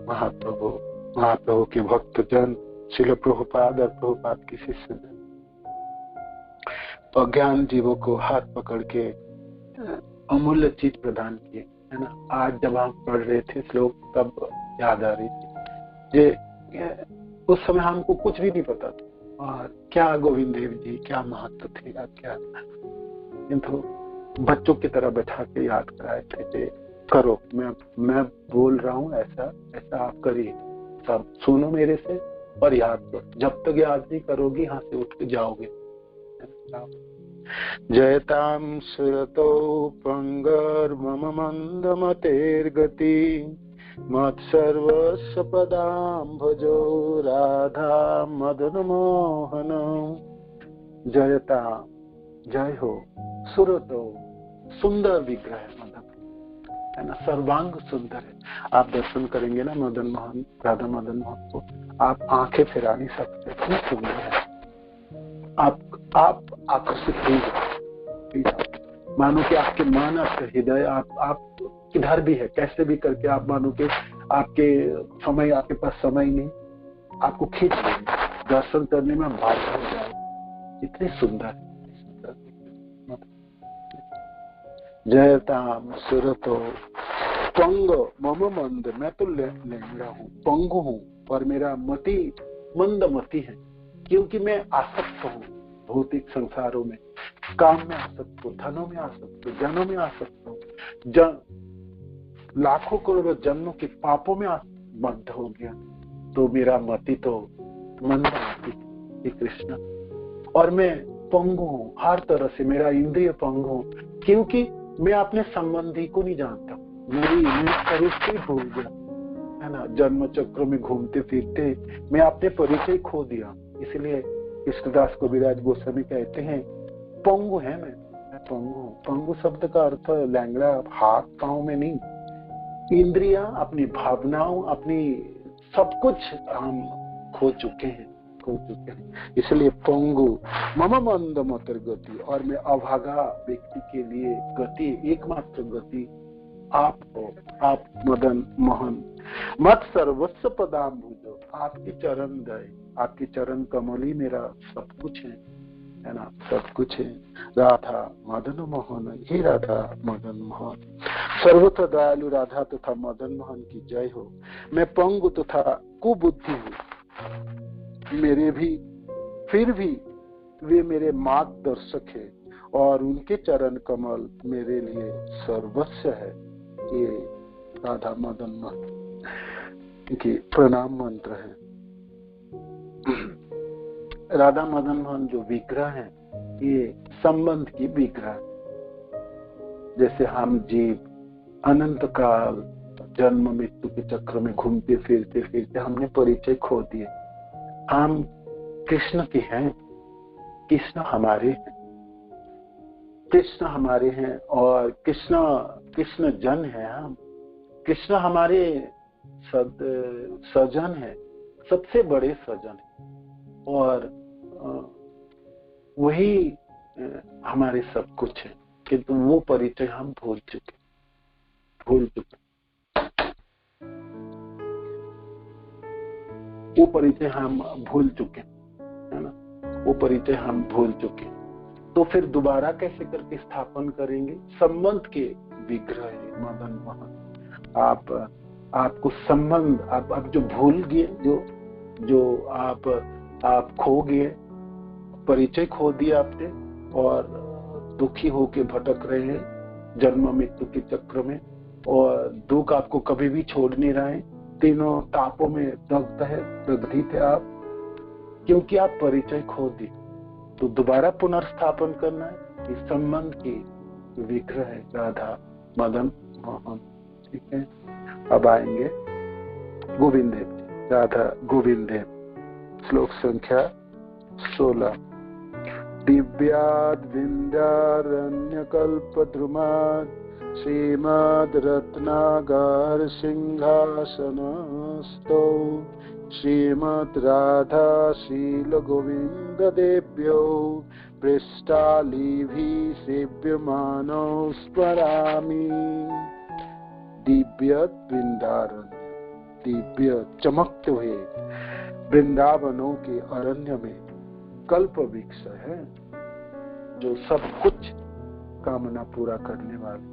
महाप्रभु के भक्त जन, श्रील प्रभुपाद और प्रभुपाद के शिष्य जन, अज्ञान जीवों को हाथ पकड़ के अमूल्य चीज प्रदान किए, है ना। आज जब हम पढ़ रहे थे श्लोक तब याद आ रही थी ये उस समय हमको कुछ भी नहीं पता था, और क्या गोविंद देव जी क्या महत्व थे, क्या, किंतु बच्चों की तरह बैठा के याद कराए थे, करो, मैं बोल रहा हूँ ऐसा ऐसा आप करिए, सब सुनो मेरे से और याद करो, जब तक याद नहीं करोगी यहाँ से उठ के जाओगे। जयताम सुरतो पंगर्मम मंदमतेर्गति मत्सर्वस्य पदाम्भजो राधा मदन मोहन। जयता, जय हो, सुरतो, सुंदर विग्रह है ना, सर्वांग सुंदर है। आप दर्शन करेंगे ना मदन मोहन, राधा मदन मोहन को, आप आंखें फिरा नहीं सकते, इतने सुंदर है। आप आकर्षित हो जाए, मानो कि आपके मन, आपका हृदय, आप किधर भी है, कैसे भी करके आप मानो कि आपके समय, आपके पास समय नहीं, आपको खींच लेंगे, दर्शन करने में बाध्य हो जाए, इतने सुंदर है। जयताम सुरतो पंग मम मंद, मैं तो लेंगड़ा हूँ, पंगु हूँ, और मेरा मति मंद मति है, क्योंकि मैं आसक्त हूँ भौतिक संसारों में, काम में आसक्त हूँ, धनों में आसक्त हूँ, जनों में आसक्त हूँ, लाखों करोड़ों जन्मों के पापों में बद्ध हो गया, तो मेरा मति तो मंद मति कृष्ण, और मैं पंगु हूँ, हर तरह से मेरा इंद्रिय पंगु हूँ, क्योंकि मैं अपने संबंधी को नहीं जानता, मेरी परिचय भूल गया, है ना। जन्म चक्र में घूमते फिरते मैं अपने परिचय खो दिया, इसलिए कृष्णदास कविराज गोस्वामी कहते हैं पंगु है मैं पंगु। पंगु शब्द का अर्थ लैंगड़ा, हाथ पांव में नहीं, इंद्रिया, अपनी भावनाओं, अपनी सब कुछ हम खो चुके हैं, इसलिए पंगु मम मंद मतर गति, और मैं अभागा व्यक्ति के लिए गति, एकमात्र गति आप हो, आप मदन मोहन। मत सर्वस्व पदाम भुजो, आपकी चरण दय, आपकी चरण कमली मेरा सब कुछ है ना, सब कुछ है। राधा मदन मोहन, हे राधा मदन मोहन, सर्वथा दयालु राधा तथा मदन मोहन की जय हो। मैं पंगु तथा कुबुद्धि हूँ, मेरे भी फिर भी वे मेरे मार्गदर्शक है, और उनके चरण कमल मेरे लिए सर्वस्व है। ये राधा मदन मोहन की प्रणाम मंत्र है। राधा मदन मोहन जो विग्रह है, ये संबंध की विग्रह, जैसे हम जीव अनंत काल जन्म मृत्यु के चक्र में घूमते फिरते हमने परिचय खो दिए। हम कृष्ण के हैं, कृष्ण हमारे हैं, कृष्ण हमारे हैं, और कृष्ण जन है हम, कृष्ण हमारे सजन है, सबसे बड़े सजन है, और वही हमारे सब कुछ है, किंतु वो परिचय हम भूल चुके, वो परिचय हम भूल चुके, है ना, वो परिचय हम भूल चुके। तो फिर दोबारा कैसे करके स्थापन करेंगे? संबंध के विग्रह है मदन मोहन। आपको संबंध आप जो भूल गए, जो आप खो गए, परिचय खो दिया आपने और दुखी होके भटक रहे हैं जन्म मृत्यु के चक्र में, और दुख आपको कभी भी छोड़ नहीं रहा है। तीनों तापों में दग्धित है आप, क्योंकि आप परिचय खो दिए। तो दोबारा पुनर्स्थापन करना है। इस संबंध की विग्रह है राधा मदन मोहन। ठीक है, अब आएंगे गोविंद देव जी, राधा गोविंद देव। श्लोक संख्या 16। दिव्याद् विन्द्यारण्यकल्पद्रुमात् श्रीमद् रत्नागार सिंहासनस्थौ श्रीमद् राधा शील गोविंद देव्यो पृष्ठालीभिः सेव्यमानौ स्मरामि। दिव्य वृंदारण्य, दिव्य चमकते हुए वृंदावनों के अरण्य में कल्प वृक्ष है, जो सब कुछ कामना पूरा करने वाले,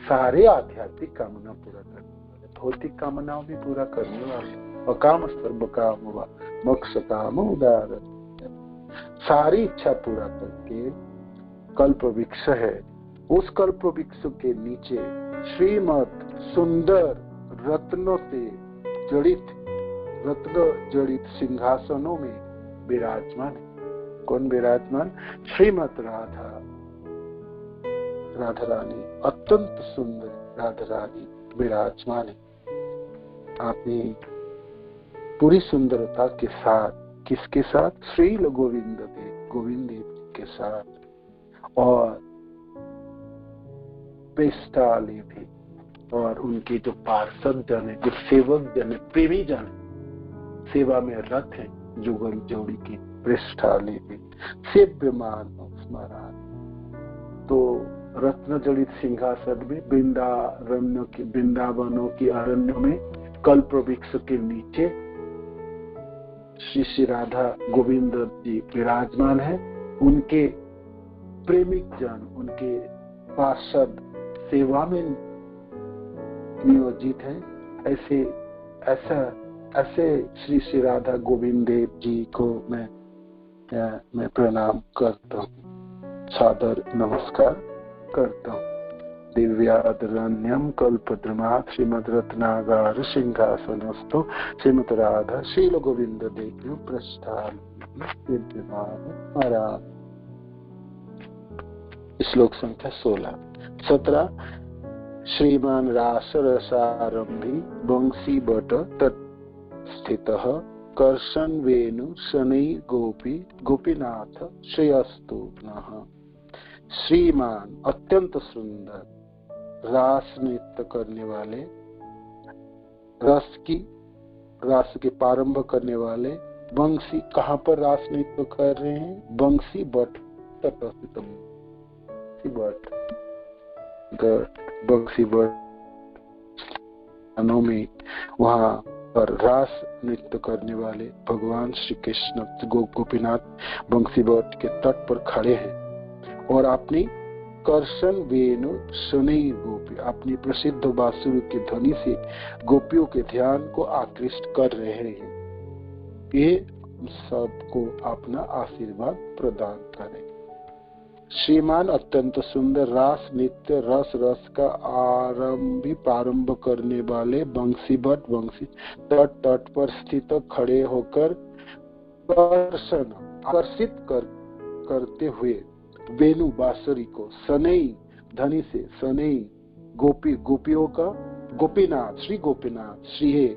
सारे आध्यात्मिक कामना पूरा करने वाले, भौतिक कामनाओं भी पूरा करने वाले, अकाम सर्व काम हुआ मोक्ष काम उदार, सारी इच्छा पूरा करके कल्प वृक्ष है। उस कल्प वृक्ष के नीचे श्रीमद सुंदर रत्नों से जड़ित सिंहासनों में विराजमान है। कौन विराजमान? श्रीमद राधा रानी, अत्यंत सुंदर राधा रानी विराजमान है। आपने पूरी सुंदरता के साथ, किसके साथ? श्री गोविंद देव के साथ, और पेस्टाली भी, और उनके जो पार्षद जन है, जो सेवक जन है, प्रेमी जन है, सेवा में रत है, जुगल जोड़ी की पृष्ठाली भी सेव्यमान स्मरण। तो रत्न जड़ित सिंहासन में वृंदावनों के अरण्य में कल्प वृक्ष के नीचे श्री राधा गोविंद जी विराजमान है। उनके प्रेमिक जन, उनके पार्षद सेवा में नियोजित है। ऐसे श्री राधा गोविंद देव जी को मैं प्रणाम करता हूँ, सादर नमस्कार करता हूँ। दिव्यादरण्यम कल्पद्रुमात् श्रीमद् रत्नागार सिंहासनस्थो श्रीमद् राधा शील गोविंद देव प्रस्थान। श्लोक संख्या 16। 17। श्रीमान रासरसारंभी वंशी बट तत्स्थितः कर्षण वेणु शनै गोपीनाथ श्रेयस्तु नः। श्रीमान अत्यंत सुंदर, रास नृत्य करने वाले, रास के प्रारंभ करने वाले वंशी। कहाँ पर रास नृत्य कर रहे हैं? वंशी बट तटस्थित, बंसी में वहां पर रास नृत्य करने वाले भगवान श्री कृष्ण गोपीनाथ बंसी बट के तट पर खड़े हैं, और अपनी कर्षण वेणु शनै गोपी, अपनी प्रसिद्ध बांसुरी की ध्वनि से गोपियों के ध्यान को आकृष्ट कर रहे हैं। ये सबको अपना आशीर्वाद प्रदान करें। श्रीमान अत्यंत सुंदर, रास नित्य रस का प्रारंभ करने वाले बंसी तट पर स्थित खड़े होकर आकर्षित करते हुए वेणु बांसुरी को शनै ध्वनि से, शनै गोपियों का गोपीनाथ, श्री गोपीनाथ श्री हे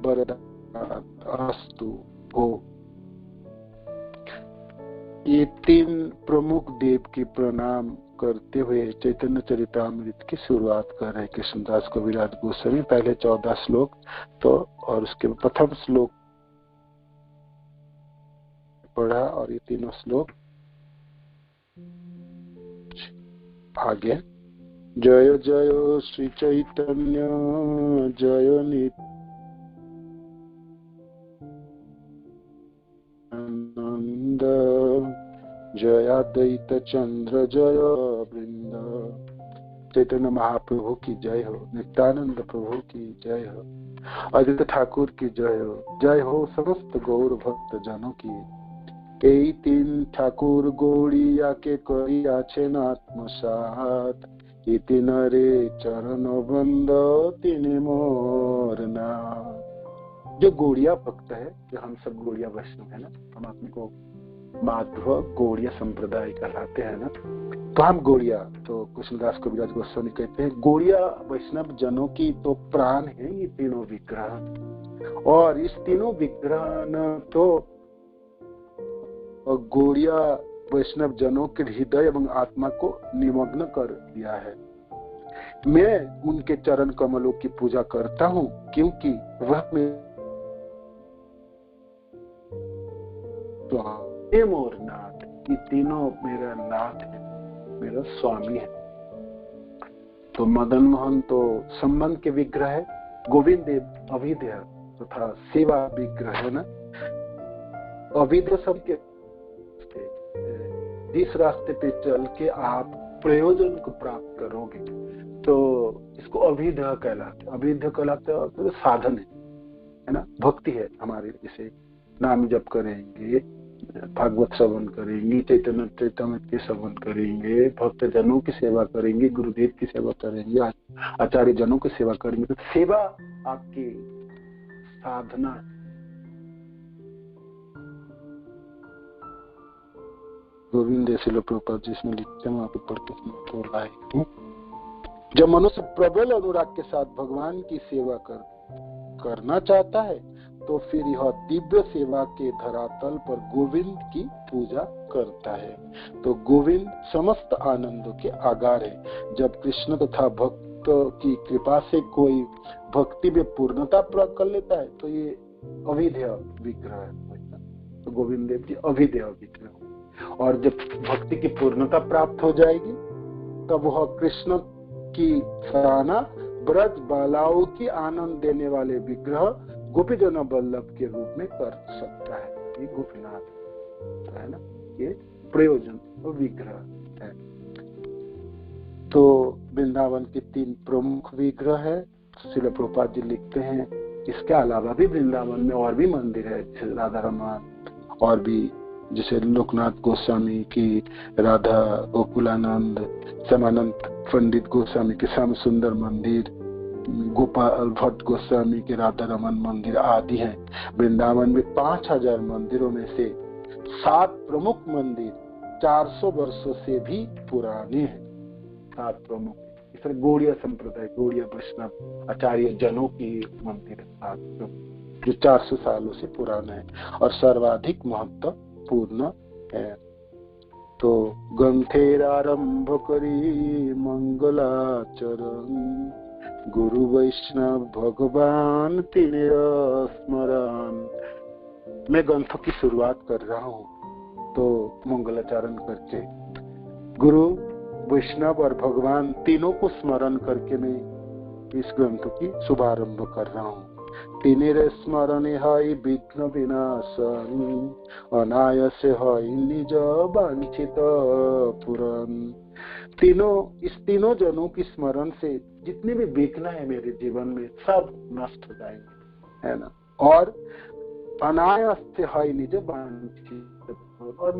वरदास्तु हो। ये 3 प्रमुख देव के प्रणाम करते हुए चैतन्य चरितामृत की शुरुआत कर रहे हैं कृष्णदास कविराज गोस्वामी। पहले 14 श्लोक तो, और उसके प्रथम श्लोक पढ़ा, और ये तीनों श्लोक आगे। जय जय श्री चैतन्य जय नित्यानंद जय अद्वैत चंद्र जय वृंद चैतन्य महाप्रभु की जय हो, नित्यानंद प्रभु की जय हो, अदित ठाकुर की जय हो समस्त गौर भक्त जनों की। এই তিন ঠাকুর গৌড়িয়া के করিয়াছেন আত্মসাৎ, इति नरे चरण बंद तिनि मोर नाथ। जो गौड़िया भक्त है, जो हम सब गौड़िया वैष्णव है ना, हम अपने को माधव गौड़िया संप्रदाय कहलाते हैं ना, तो हम गौड़िया, तो कृष्णदास कविराज गोस्वामी कहते हैं गौड़िया वैष्णव जनों की तो प्राण है ये तीनों विग्रह, और इस तीनों विग्रह न तो गौड़िया वैष्णव जनों के हृदय एवं आत्मा को निमग्न कर दिया है। मैं उनके चरण कमलों की पूजा करता हूँ, क्योंकि वह मोर नाथ, ये तीनों मेरा नाथ है, मेरा स्वामी है। तो मदन मोहन तो संबंध के विग्रह है, गोविंद देव अविधेय तथा सेवा विग्रह है ना। अविधेय सबके जिस रास्ते पे चल के आप प्रयोजन को प्राप्त करोगे, तो इसको अभिधेय कहलाते। अभिधेय कहलाते तो साधन है ना, भक्ति है हमारे। जैसे नाम जप करेंगे, भागवत श्रवण करेंगे, चैतन्य चैतन्य की श्रवण करेंगे, भक्त जनों की सेवा करेंगे, गुरुदेव की सेवा करेंगे, आचार्य जनों की सेवा करेंगे, तो सेवा आपकी साधना। गोविंद शिल प्रभुपाद जिसमें लिखते हैं, आपको पढ़ के तो लाए हूँ। जब मनुष्य प्रबल अनुराग के साथ भगवान की सेवा करना चाहता है, तो फिर यह दिव्य सेवा के धरातल पर गोविंद की पूजा करता है। तो गोविंद समस्त आनंदों के आगार है। जब कृष्ण तथा भक्त की कृपा से कोई भक्ति में पूर्णता प्राप्त कर लेता है, तो ये अविधेय विग्रह है। तो गोविंद देव जी अविधेय विग्रह, और जब भक्ति की पूर्णता प्राप्त हो जाएगी, तब वह कृष्ण की सराहना ब्रज बालाओं की आनंद देने वाले विग्रह गोपीजन वल्लभ के रूप में कर सकता है। ये गोपीनाथ है ना, ये प्रयोजन और विग्रह है। तो वृंदावन के 3 प्रमुख विग्रह है। श्रील प्रभुपाद जी लिखते हैं, इसके अलावा भी वृंदावन में और भी मंदिर है, जैसे राधा रमन, और भी जैसे लोकनाथ गोस्वामी की राधा गोकुलानंद, श्यामानंद पंडित गोस्वामी के श्याम सुंदर मंदिर, गोपाल भट्ट गोस्वामी के राधा रमन मंदिर आदि हैं। वृंदावन में 5000 मंदिरों में से 7 प्रमुख मंदिर 400 वर्षों से भी पुराने हैं। 7 प्रमुख, इस तरह गौड़िया संप्रदाय, गौड़िया वैष्णव आचार्य जनों की मंदिर 7 जो 400 सालों से पुराना है और सर्वाधिक महत्वपूर्ण है। तो ग्रंथेरारंभ करी मंगलाचरण, गुरु वैष्णव भगवान तिने स्मरण। मैं ग्रंथों की शुरुआत कर रहा हूँ, तो मंगलाचरण करके गुरु वैष्णव और भगवान तीनों को स्मरण करके मैं इस ग्रंथ की शुभारंभ कर रहा हूँ। तिनेर स्मरण है विघ्न विनाशन, अनायास है निज वांछित पूरन। इस तीनों जनों की स्मरण से जितने भी विघ्न है मेरे जीवन में सब नष्ट हो जाएंगे, है ना। और अनायास है निज वांछित, और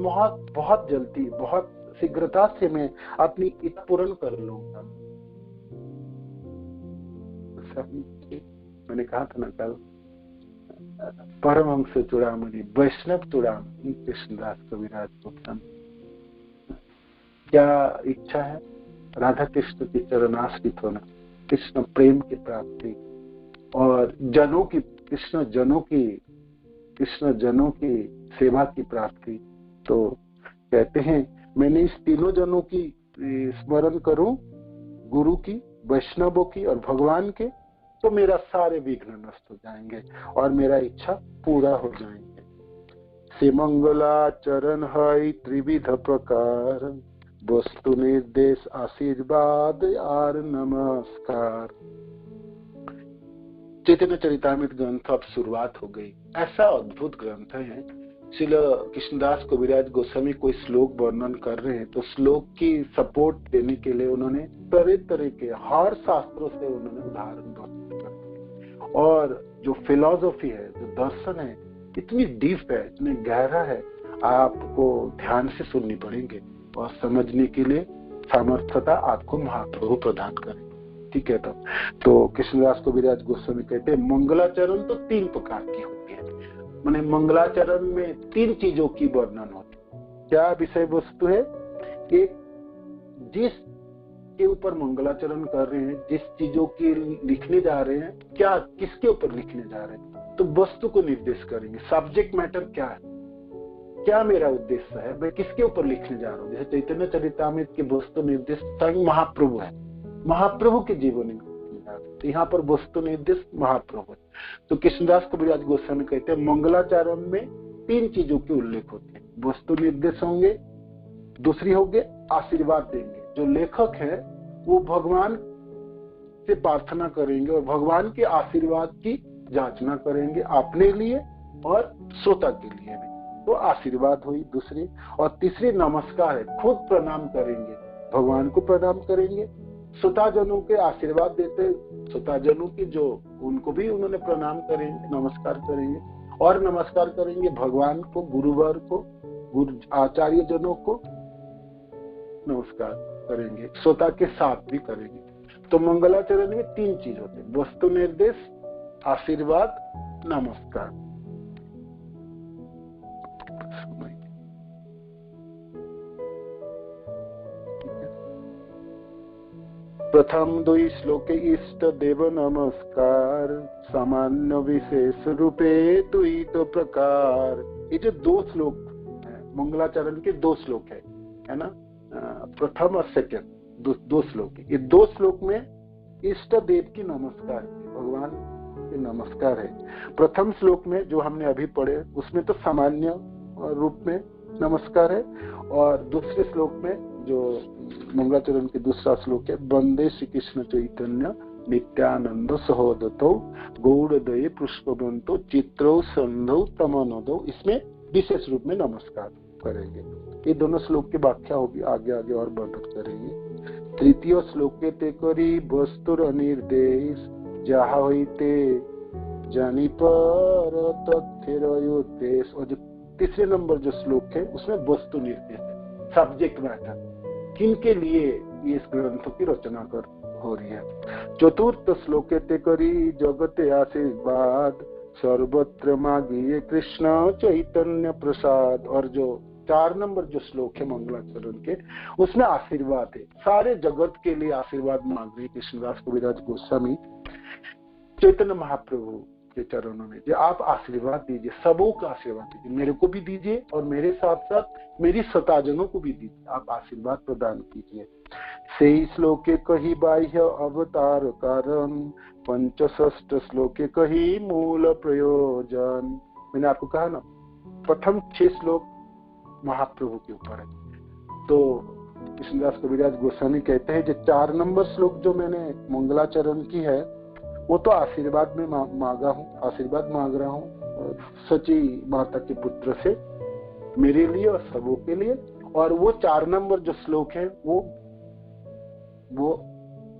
बहुत जल्दी, बहुत शीघ्रता से मैं अपनी इच्छा पूर्ण कर लूंगा। मैंने कहा था ना कल, परमहंस चूड़ामणि, वैष्णव चूड़ामणि कृष्णदास कविराज गोस्वामी, क्या इच्छा है? राधा कृष्ण की चरणाश्रित होना, कृष्ण प्रेम की प्राप्ति, और जनों की, कृष्ण जनों की सेवा की प्राप्ति। तो कहते हैं मैंने इस तीनों जनों की स्मरण करूं, गुरु की, वैष्णवों की और भगवान के, तो मेरा सारे विघ्न नष्ट हो जाएंगे और मेरा इच्छा पूरा हो जाएंगे। से मंगलाचरण है त्रिविध प्रकार, वस्तु निर्देश आशीर्वाद यार नमस्कार। चैतन्य चरितामृत ग्रंथ अब शुरुआत हो गई। ऐसा अद्भुत ग्रंथ है श्रील कृष्णदास कविराज गोस्वामी कोई श्लोक वर्णन कर रहे हैं तो श्लोक की सपोर्ट देने के लिए उन्होंने तरह तरह के हर शास्त्रों से उन्होंने उदाहरण प्रस्तुत कर, और जो फिलॉसफी है, जो दर्शन है, इतनी डीप है, इतनी गहरा है, आपको ध्यान से सुननी पड़ेंगे और समझने के लिए सामर्थ्यता आपको महाप्रभु प्रदान करें। ठीक है। तो कृष्णदास कविराज गोस्वामी कहते हैं मंगलाचरण तो 3 प्रकार की होती है, माने मंगलाचरण में 3 चीजों की वर्णन होती है। क्या विषय वस्तु है? एक, जिस के ऊपर मंगलाचरण कर रहे हैं, जिस चीजों की लिखने जा रहे हैं, क्या किसके ऊपर लिखने जा रहे हैं, तो वस्तु को निर्देश करेंगे। सब्जेक्ट मैटर क्या है, क्या मेरा उद्देश्य है, मैं किसके ऊपर लिखने जा रहा हूँ। जैसे चैतन्य चरितामृत के वस्तु निर्देश स्वयं महाप्रभु है, महाप्रभु के जीवन में, तो यहाँ पर वस्तु निर्देश महाप्रभु है। तो कृष्णदास कविराज गोस्वामी कहते हैं मंगलाचरण में 3 चीजों के उल्लेख होते हैं। वस्तु निर्देश होंगे, दूसरी होंगे आशीर्वाद देंगे। जो लेखक है वो भगवान से प्रार्थना करेंगे और भगवान के आशीर्वाद की जांचना करेंगे अपने लिए और श्रोता के लिए भी, तो आशीर्वाद हुई दूसरी। और तीसरी नमस्कार है, खुद प्रणाम करेंगे, भगवान को प्रणाम करेंगे, श्रोताजनों के आशीर्वाद देते, श्रोताजनों की जो उनको भी उन्होंने प्रणाम करेंगे, नमस्कार करेंगे, और नमस्कार करेंगे भगवान को, गुरुवर को, गुरु आचार्य जनों को नमस्कार करेंगे, श्रोता के साथ भी करेंगे। तो मंगलाचरण में 3 चीज होते हैं, वस्तु निर्देश, आशीर्वाद, नमस्कार। प्रथम 2 श्लोके इष्ट देव नमस्कार, सामान्य विशेष रूपे 2 तो प्रकार। ये जो 2 श्लोक है, मंगलाचरण के 2 श्लोक है ना, प्रथम और सेकंड 2 श्लोक। ये 2 श्लोक में इष्ट देव की नमस्कार है, भगवान के नमस्कार है। प्रथम श्लोक में जो हमने अभी पढ़े उसमें तो सामान्य रूप में नमस्कार है, और दूसरे श्लोक में जो मंगलाचरण के दूसरा श्लोक है, वंदे श्री कृष्ण चैतन्य नित्यानंद सहोदतो गौड़दये पुष्पवंतो चित्रौ संधौ तमनोदो, इसमें विशेष रूप में नमस्कार करेंगे। ये दोनों श्लोक की व्याख्या होगी, आगे आगे और वर्णन करेंगे। तृतीय श्लोके ते करी वस्तुर निर्देश, जहा होइते जानी पर तथ्य उद्देश। और जो तीसरे नंबर जो श्लोक है उसमें वस्तु निर्देश है, सब्जेक्ट मैटर, किनके लिए ये इस ग्रंथ की रचना हो रही है। चतुर्थ श्लोके ते करी जगते आशीर्वाद, सर्वत्र मांगिए कृष्ण चैतन्य प्रसाद। और जो 4 नंबर जो श्लोक है मंगलाचरण के, उसमें आशीर्वाद है, सारे जगत के लिए आशीर्वाद मांग रहे कृष्णदास कविराज गोस्वामी चैतन्य महाप्रभु के चरणों में। जो आप आशीर्वाद दीजिए, सबों का आशीर्वाद दीजिए, मेरे को भी दीजिए और मेरे साथ साथ मेरी श्रोताजनों को भी दीजिए, आप आशीर्वाद प्रदान कीजिए। से श्लोके कही बाह्य अवतार कारण, 65 श्लोके कही मूल प्रयोजन। मैंने आपको कहा ना, प्रथम 6 श्लोक महाप्रभु के ऊपर है। तो कृष्णदास कविराज गोस्वामी कहते हैं जो 4 नंबर श्लोक जो मैंने मंगलाचरण की है वो तो आशीर्वाद में मांगा हूँ, आशीर्वाद मांग रहा हूँ सची माता के पुत्र से मेरे लिए और सबों के लिए। और वो 4 नंबर जो श्लोक है वो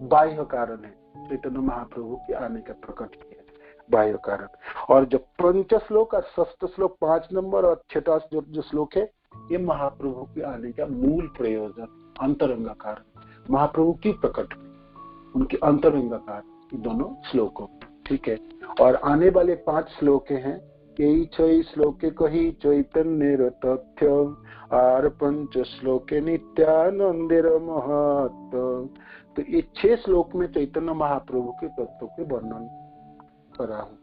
बाह्य कारण है, चैतन्य महाप्रभु के आने का प्रकट किया बाह्य कारण। और जो 5 श्लोक और 6 श्लोक 5 नंबर और 6 जो श्लोक है ये महाप्रभु के आने का मूल प्रयोजन, अंतरंगा कारण, महाप्रभु की प्रकट उनके अंतरंगा कारण, दोनों श्लोकों। ठीक है। और आने वाले 5 श्लोक हैं, यही 6 श्लोके कही चैतन्य तथ्य, आर 5 श्लोके नित्यानंदेर महत्व। तो ये 6 श्लोक में चैतन्य महाप्रभु के तत्व के वर्णन करा हूँ,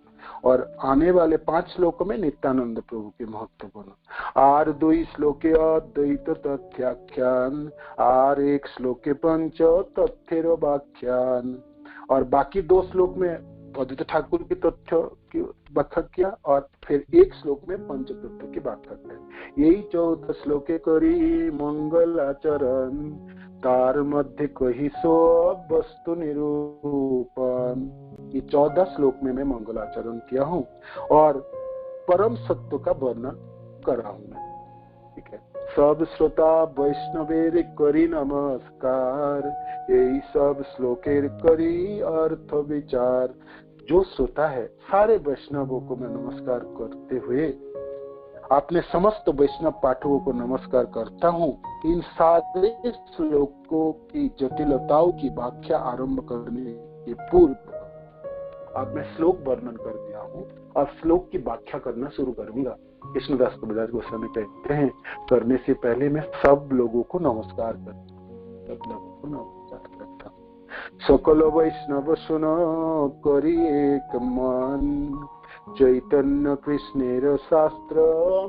और आने वाले 5 श्लोकों में नित्यानंद प्रभु के महत्व वर्णन। आर 2 श्लोके अद्वैत तथ्याख्यान, आर 1 श्लोके 5 तथ्यर व्याख्यान। और बाकी 2 श्लोक में अद्वैत ठाकुर के तथ्य की व्याख्या किया, और फिर 1 श्लोक में पंच तत्व की व्याख्या की। यही 14 श्लोके करी मंगल आचरण, तार मध्य कही सो वस्तु निरूपण। ये 14 श्लोक में मैं मंगलाचरण किया हूँ और परम सत्य का वर्णन करा हूं मैं। ठीक है, सब श्रोता वैष्णवेर करी नमस्कार, यही सब श्लोकेर करी अर्थ विचार। जो श्रोता है सारे वैष्णवों को मैं नमस्कार करते हुए अपने समस्त वैष्णव पाठकों को नमस्कार करता हूँ। इन सारे श्लोकों की जटिलताओं की व्याख्या आरंभ करने के पूर्व अब मैं श्लोक वर्णन कर दिया हूँ, अब श्लोक की व्याख्या करना शुरू करूंगा। कृष्णदास कबीरदास गोस्वामी कहते हैं, करने से पहले मैं सब लोगों को नमस्कार करता हूँ, सब लोगों को नमस्कार करता हूँ। सकल वैष्णव सुनो करी एक मन, चैतन्य कृष्णेर शास्त्र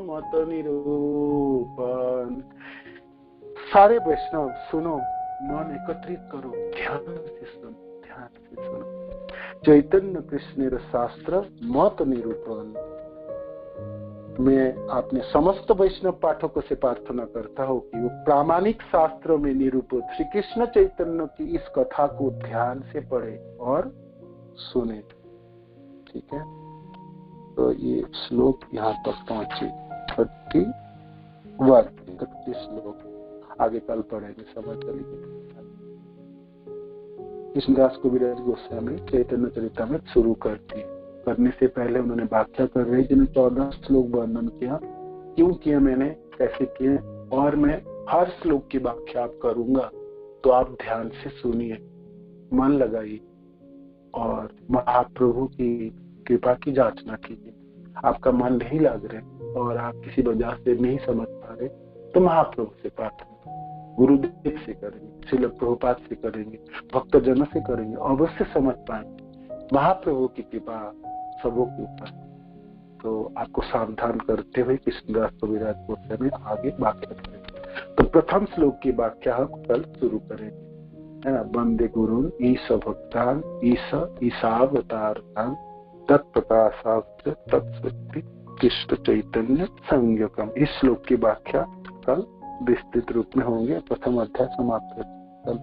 मत निरूपण। सारे वैष्णव सुनो, मन एकत्रित करो, ध्यान से सुनो, ध्यान से सुनो। चैतन्य कृष्णेर शास्त्र मत निरूपण। मैं अपने समस्त वैष्णव पाठकों से प्रार्थना करता हूँ कि वो प्रामाणिक शास्त्रों में निरूपित श्री कृष्ण चैतन्य की इस कथा को ध्यान से पढ़े और सुने। ठीक है, तो ये श्लोक यहाँ तक पहुंचे 31 श्लोक, आगे कल पढ़ेंगे, समझ चलिए। कृष्णदास कबीरदास गोस्वामी चैतन्य चरितामृत शुरू करते हैं। करने से पहले उन्होंने व्याख्या कर रहे जिन्हें 14 श्लोक वर्णन किया, क्यों किया मैंने, कैसे किए, और मैं हर श्लोक की व्याख्या आप करूंगा, तो आप ध्यान से सुनिए, मन लगाइए और महाप्रभु की कृपा की जांचना कीजिए। आपका मन नहीं लग रहे और आप किसी वजह से नहीं समझ पा रहे, तो महाप्रभु से प्रार्थना, गुरुदेव से करेंगे, श्रील प्रभुपाद से करेंगे, भक्तजनों से करेंगे, अवश्य समझ पाएंगे। महाप्रभु की कृपा सबों के ऊपर। तो आपको सावधान करते हुए कृष्णदास कबीरदास गोस्वामी आगे व्याख्या करेंगे। तो प्रथम श्लोक की व्याख्या हम कल शुरू करेंगे, है ना। वंदे गुरुन ईश भक्तान ईशावतारतान तत्प्रकाशात् तत्शक्ति कृष्ण चैतन्य संज्ञकम। इस श्लोक की व्याख्या कल विस्तृत रूप में होंगे। प्रथम अध्याय समाप्त कल।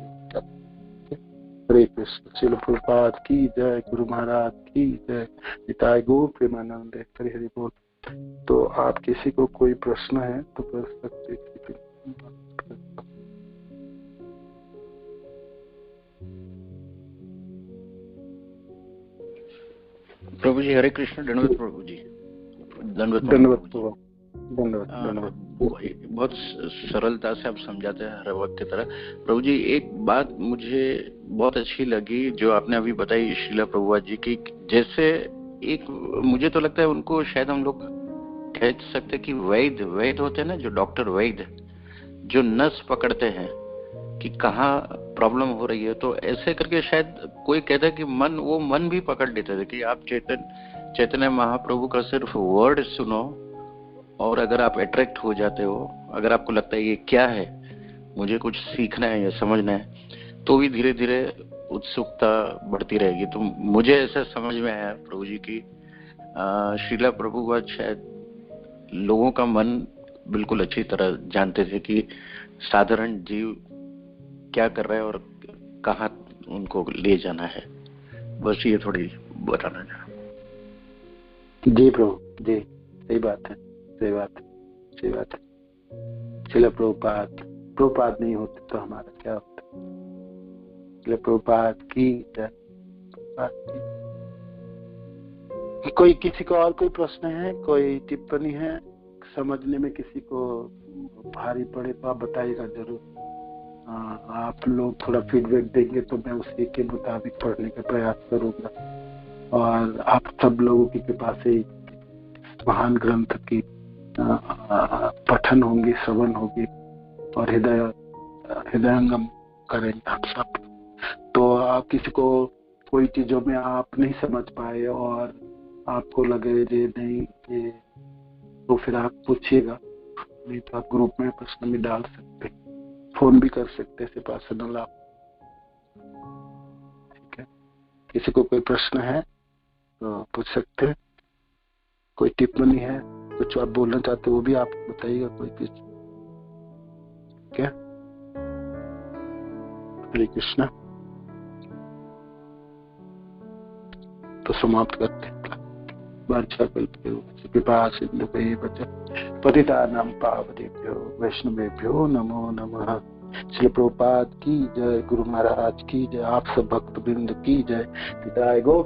हरे कृष्ण। श्रील प्रभुपाद की जय, गुरु महाराज की जय, निताय गौर प्रेमानंद। हरि हरि बोल। तो आप किसी को कोई प्रश्न है तो कर सकते हैं। प्रभु जी हरे कृष्ण। दंडवत प्रभु जी, धन्यवाद। बहुत सरलता से आप समझाते हैं हर वक्त की तरह। प्रभु जी एक बात मुझे बहुत अच्छी लगी जो आपने अभी बताई श्रीला प्रभुपाद जी की, जैसे एक मुझे तो लगता है उनको शायद हम लोग कह सकते कि वैद्य होते हैं ना, जो डॉक्टर वैद्य जो नस पकड़ते हैं कि कहाँ प्रॉब्लम हो रही है, तो ऐसे करके शायद कोई कहता है कि वो मन भी पकड़ लेते थे कि आप चैतन्य महाप्रभु का सिर्फ वर्ड सुनो और अगर आप अट्रैक्ट हो जाते हो, अगर आपको लगता है ये क्या है, मुझे कुछ सीखना है या समझना है, तो भी धीरे धीरे उत्सुकता बढ़ती रहेगी। तो मुझे ऐसा समझ में आया प्रभु जी की श्रीला प्रभुपाद शायद लोगों का मन बिल्कुल अच्छी तरह जानते थे कि साधारण जीव क्या कर रहा है और कहाँ उनको ले जाना है। बस ये थोड़ी बताना चाह। जी प्रभु जी, सही बात है, सही बात है, सही बात है। श्रील प्रभुपाद नहीं होते तो हमारा क्या होता। श्रील प्रभुपाद की कोई किसी को और कोई प्रश्न है, कोई टिप्पणी है, समझने में किसी को भारी पड़े तो आप बताइएगा जरूर। आप लोग थोड़ा फीडबैक देंगे तो मैं उसी के मुताबिक पढ़ने का प्रयास करूंगा। और आप सब लोगों की कृपा से महान ग्रंथ की पठन होंगे, श्रवण होगी और हृदयंगम करेंगे आप सब। तो आप किसी को कोई चीजों में आप नहीं समझ पाए और आपको लगे ये नहीं ये, तो फिर आप पूछिएगा, नहीं तो आप ग्रुप में प्रश्न भी डाल सकते, फोन भी कर सकते हैं पर्सनल आप। ठीक है, किसी को कोई प्रश्न है तो पूछ सकते हैं, कोई टिप्पणी है, कुछ आप बोलना चाहते हो वो भी आप बताइएगा, कोई कुछ। क्या हरे कृष्णा। तो समाप्त करते हैं। वर्षा कल्पयो कृपा सिंधु पतितानां पावनेभ्यो वैष्णवेभ्यो नमो नमः। श्री प्रभुपाद की जय, गुरु महाराज की जय, आप सब भक्त वृंद की जय। पिताय गौ